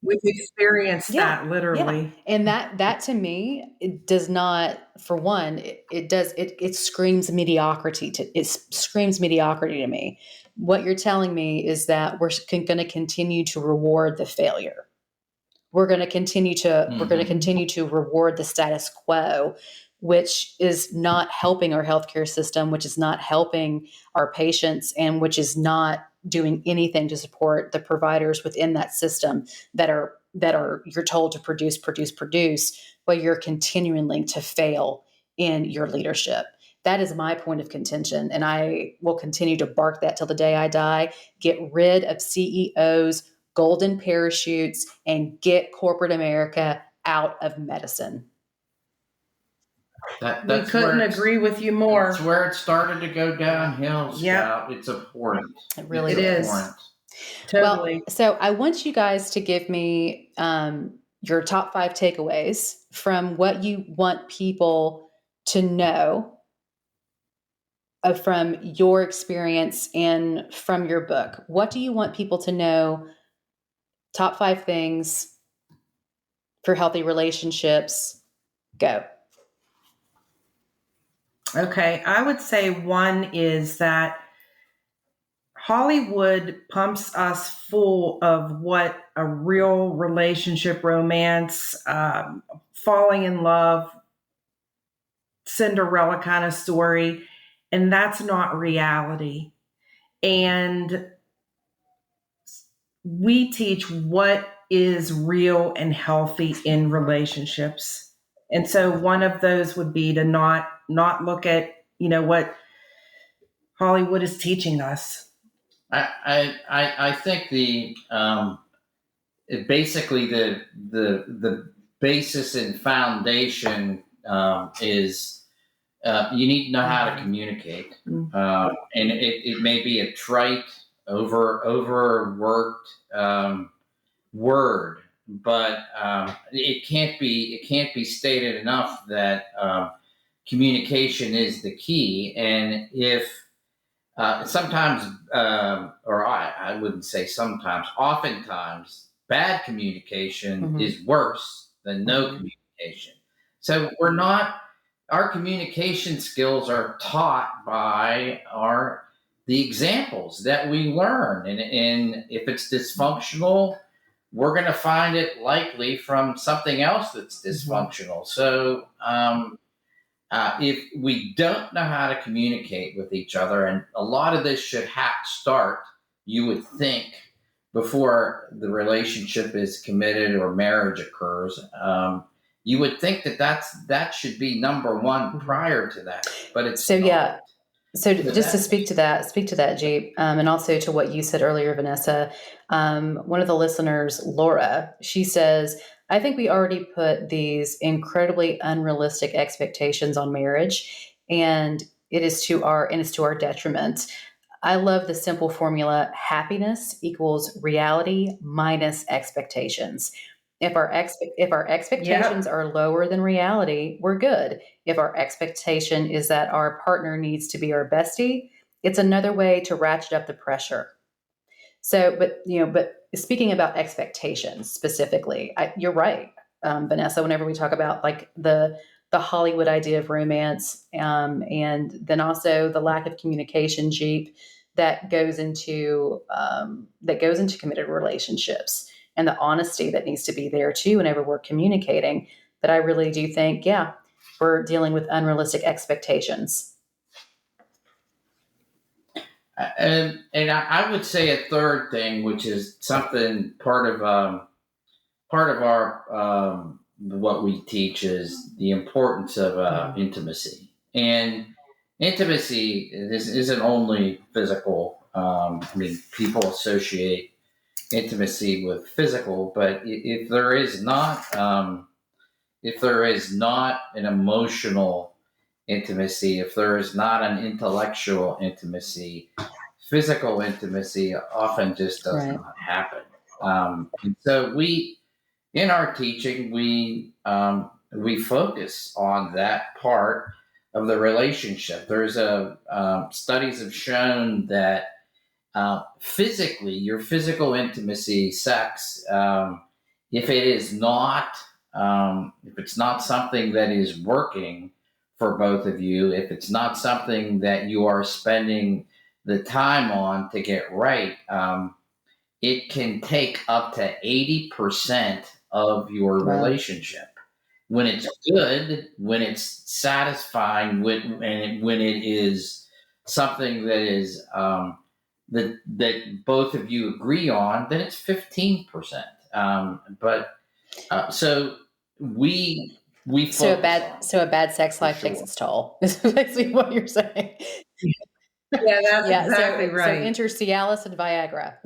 We've experienced that literally. yeah. And that to me, it does not, for one, it screams mediocrity it screams mediocrity to me. What you're telling me is that we're going to continue to reward the failure. We're going to continue to reward the status quo, which is not helping our healthcare system, which is not helping our patients, and which is not doing anything to support the providers within that system that are you're told to produce, but you're continuing to fail in your leadership. That is my point of contention, and I will continue to bark that till the day I die. Get rid of CEOs, golden parachutes, and get corporate America out of medicine. We couldn't agree with you more. That's where it started to go downhill, Scout. It's abhorrent. It really is. Abhorrent. Totally. Well, so I want you guys to give me your top 5 takeaways from what you want people to know from your experience and from your book. What do you want people to know? Top 5 things for healthy relationships. Go. Okay. I would say one is that Hollywood pumps us full of what a real relationship, romance, falling in love, Cinderella kind of story. And that's not reality. And we teach what is real and healthy in relationships. And so one of those would be to not look at, what Hollywood is teaching us. I think basically the basis and foundation is you need to know how to communicate, and it may be a trite, overworked word, but it can't be stated enough that communication is the key. And if sometimes, or I wouldn't say sometimes, oftentimes, bad communication is worse than no communication. So our communication skills are taught by the examples that we learn. And if it's dysfunctional, we're going to find it likely from something else that's dysfunctional. So, if we don't know how to communicate with each other, and a lot of this should start, you would think, before the relationship is committed or marriage occurs, you would think that should be number one prior to that, but it's so not. Yeah. So just to speak to that, Jeep, and also to what you said earlier, Vanessa, one of the listeners, Laura, she says, I think we already put these incredibly unrealistic expectations on marriage, and it's to our detriment. I love the simple formula: happiness equals reality minus expectations. If our expectations are lower than reality, we're good. If our expectation is that our partner needs to be our bestie, it's another way to ratchet up the pressure. So, but speaking about expectations specifically, you're right, Vanessa. Whenever we talk about like the Hollywood idea of romance, and then also the lack of communication, Jeep, that goes into committed relationships, and the honesty that needs to be there too whenever we're communicating. But I really do think, yeah, we're dealing with unrealistic expectations. And I would say a third thing, which is something part of our what we teach, is the importance of intimacy. And intimacy, this isn't only physical. I mean, people associate intimacy with physical, but if there is not an emotional intimacy, if there is not an intellectual intimacy, physical intimacy often just does Right. not happen. And so in our teaching, we focus on that part of the relationship. There's studies have shown that physically, your physical intimacy, sex, if it's not something that is working for both of you, if it's not something that you are spending the time on to get right, it can take up to 80% of your Wow. relationship. When it's good, when it's satisfying, and when it is something that is that both of you agree on, then it's 15%. So we So focus on a bad sex for life takes sure. its toll. Is basically what you're saying. Yeah, that's Yeah. exactly So right. enter Cialis and Viagra.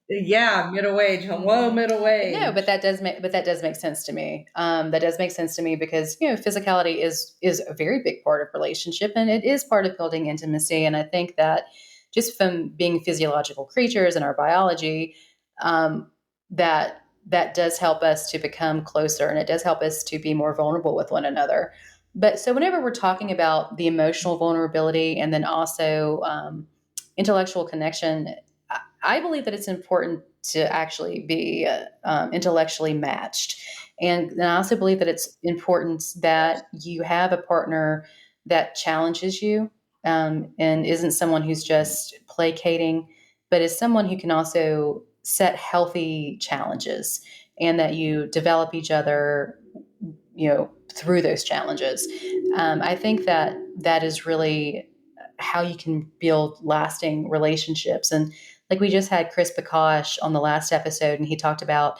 Yeah, middle age. Hello, middle age. No, but that does make sense to me. That does make sense to me because physicality is a very big part of relationship, and it is part of building intimacy. And I think that just from being physiological creatures in our biology, that does help us to become closer, and it does help us to be more vulnerable with one another. But so whenever we're talking about the emotional vulnerability and then also intellectual connection, I believe that it's important to actually be intellectually matched. And I also believe that it's important that you have a partner that challenges you, and isn't someone who's just placating, but is someone who can also set healthy challenges, and that you develop each other, through those challenges. I think that that is really how you can build lasting relationships. And like we just had Chris Bakash on the last episode, and he talked about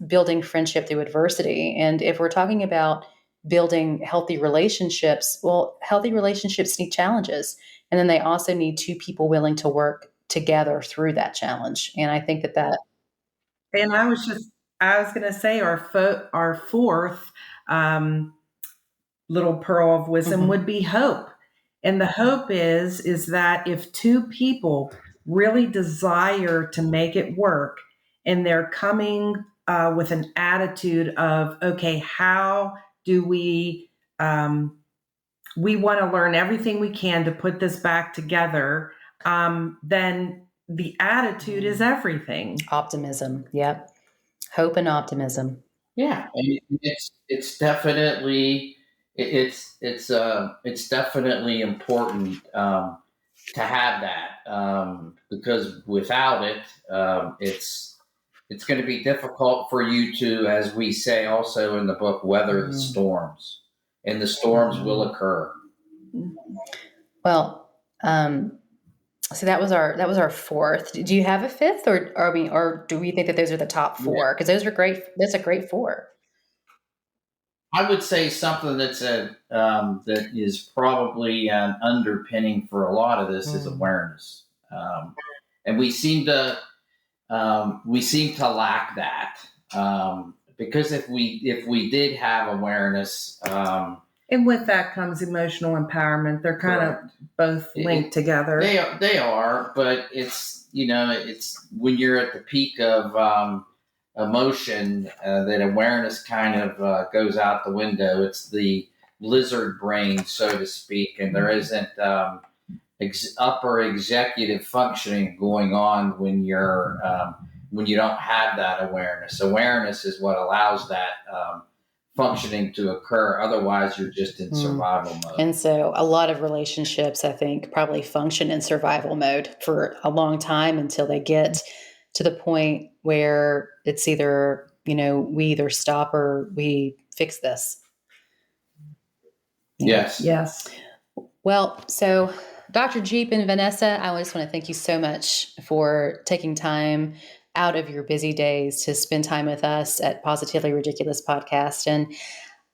building friendship through adversity. And if we're talking about building healthy relationships, well, healthy relationships need challenges. And then they also need two people willing to work together through that challenge. And I think that And I was going to say our fourth little pearl of wisdom would be hope. And the hope is that if two people really desire to make it work, and they're coming with an attitude of, okay, how do we want to learn everything we can to put this back together, then the attitude is everything. optimism. Yep. Hope and optimism. Yeah, and it's definitely it's definitely important to have that, because without it, it's going to be difficult for you to, as we say also in the book, weather the storms, and the storms will occur. Well, so that was our fourth. Do you have a fifth, or do we think that those are the top four? Because those are great. That's a great four. I would say something that is probably an underpinning for a lot of this is awareness, and we seem to lack that, because if we did have awareness, and with that comes emotional empowerment. They're kind of both linked together. They are, but it's when you're at the peak of emotion, that awareness kind of goes out the window. It's the lizard brain, so to speak, and there isn't upper executive functioning going on when when you don't have that awareness. Awareness is what allows that functioning to occur. Otherwise, you're just in survival mode. And so a lot of relationships, I think, probably function in survival mode for a long time until they get to the point where it's either, we either stop or we fix this. Yes. Well, so Dr. Jeep and Vanessa, I just want to thank you so much for taking time out of your busy days to spend time with us at Positively Ridiculous Podcast. And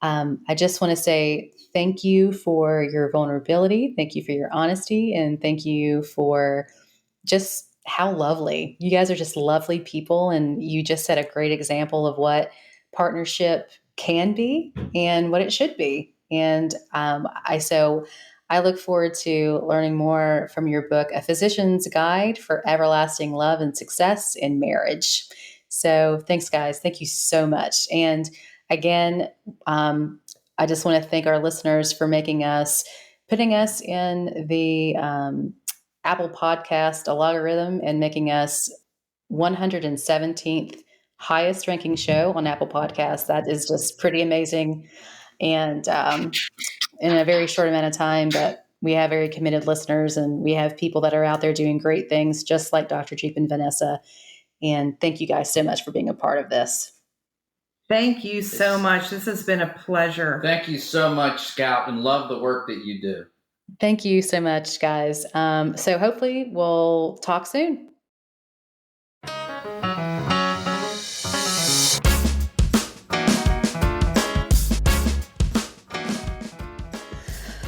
I just want to say thank you for your vulnerability. Thank you for your honesty. And thank you for just how lovely. You guys are just lovely people. And you just set a great example of what partnership can be and what it should be. And I look forward to learning more from your book, A Physician's Guide for Everlasting Love and Success in Marriage. So thanks, guys. Thank you so much. And again, I just want to thank our listeners for putting us in the Apple Podcast algorithm and making us 117th highest ranking show on Apple Podcasts. That is just pretty amazing. And in a very short amount of time, but we have very committed listeners and we have people that are out there doing great things, just like Dr. Jeep and Vanessa. And thank you guys so much for being a part of this. Thank you so much. This has been a pleasure. Thank you so much, Scout, and love the work that you do. Thank you so much, guys. So hopefully we'll talk soon.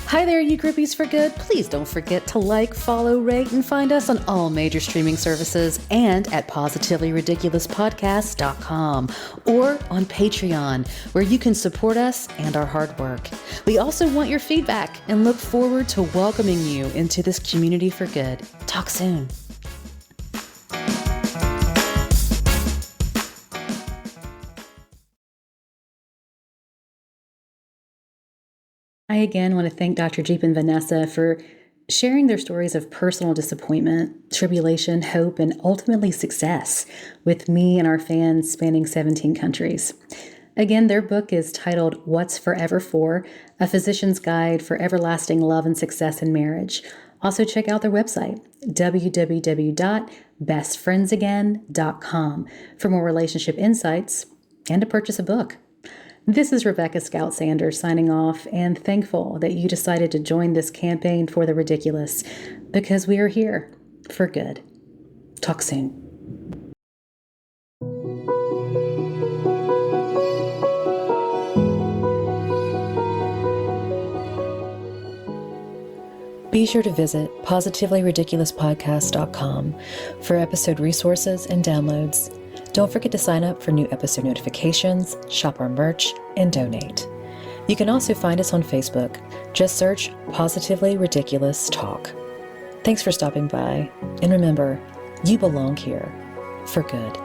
Hi there, you groupies for good. Please don't forget to like, follow, rate, and find us on all major streaming services and at positivelyridiculouspodcast.com or on Patreon, where you can support us and our hard work. We also want your feedback and look forward to welcoming you into this community for good. Talk soon. I again want to thank Dr. Jeep and Vanessa for sharing their stories of personal disappointment, tribulation, hope, and ultimately success with me and our fans spanning 17 countries. Again, their book is titled What's Forever For? A Physician's Guide for Everlasting Love and Success in Marriage. Also check out their website, www.bestfriendsagain.com, for more relationship insights and to purchase a book. This is Rebecca Scout Sanders signing off and thankful that you decided to join this campaign for the ridiculous, because we are here for good. Talk soon. Be sure to visit positivelyridiculouspodcast.com for episode resources and downloads. Don't forget to sign up for new episode notifications, shop our merch, and donate. You can also find us on Facebook. Just search Positively Ridiculous Talk. Thanks for stopping by, and remember, you belong here for good.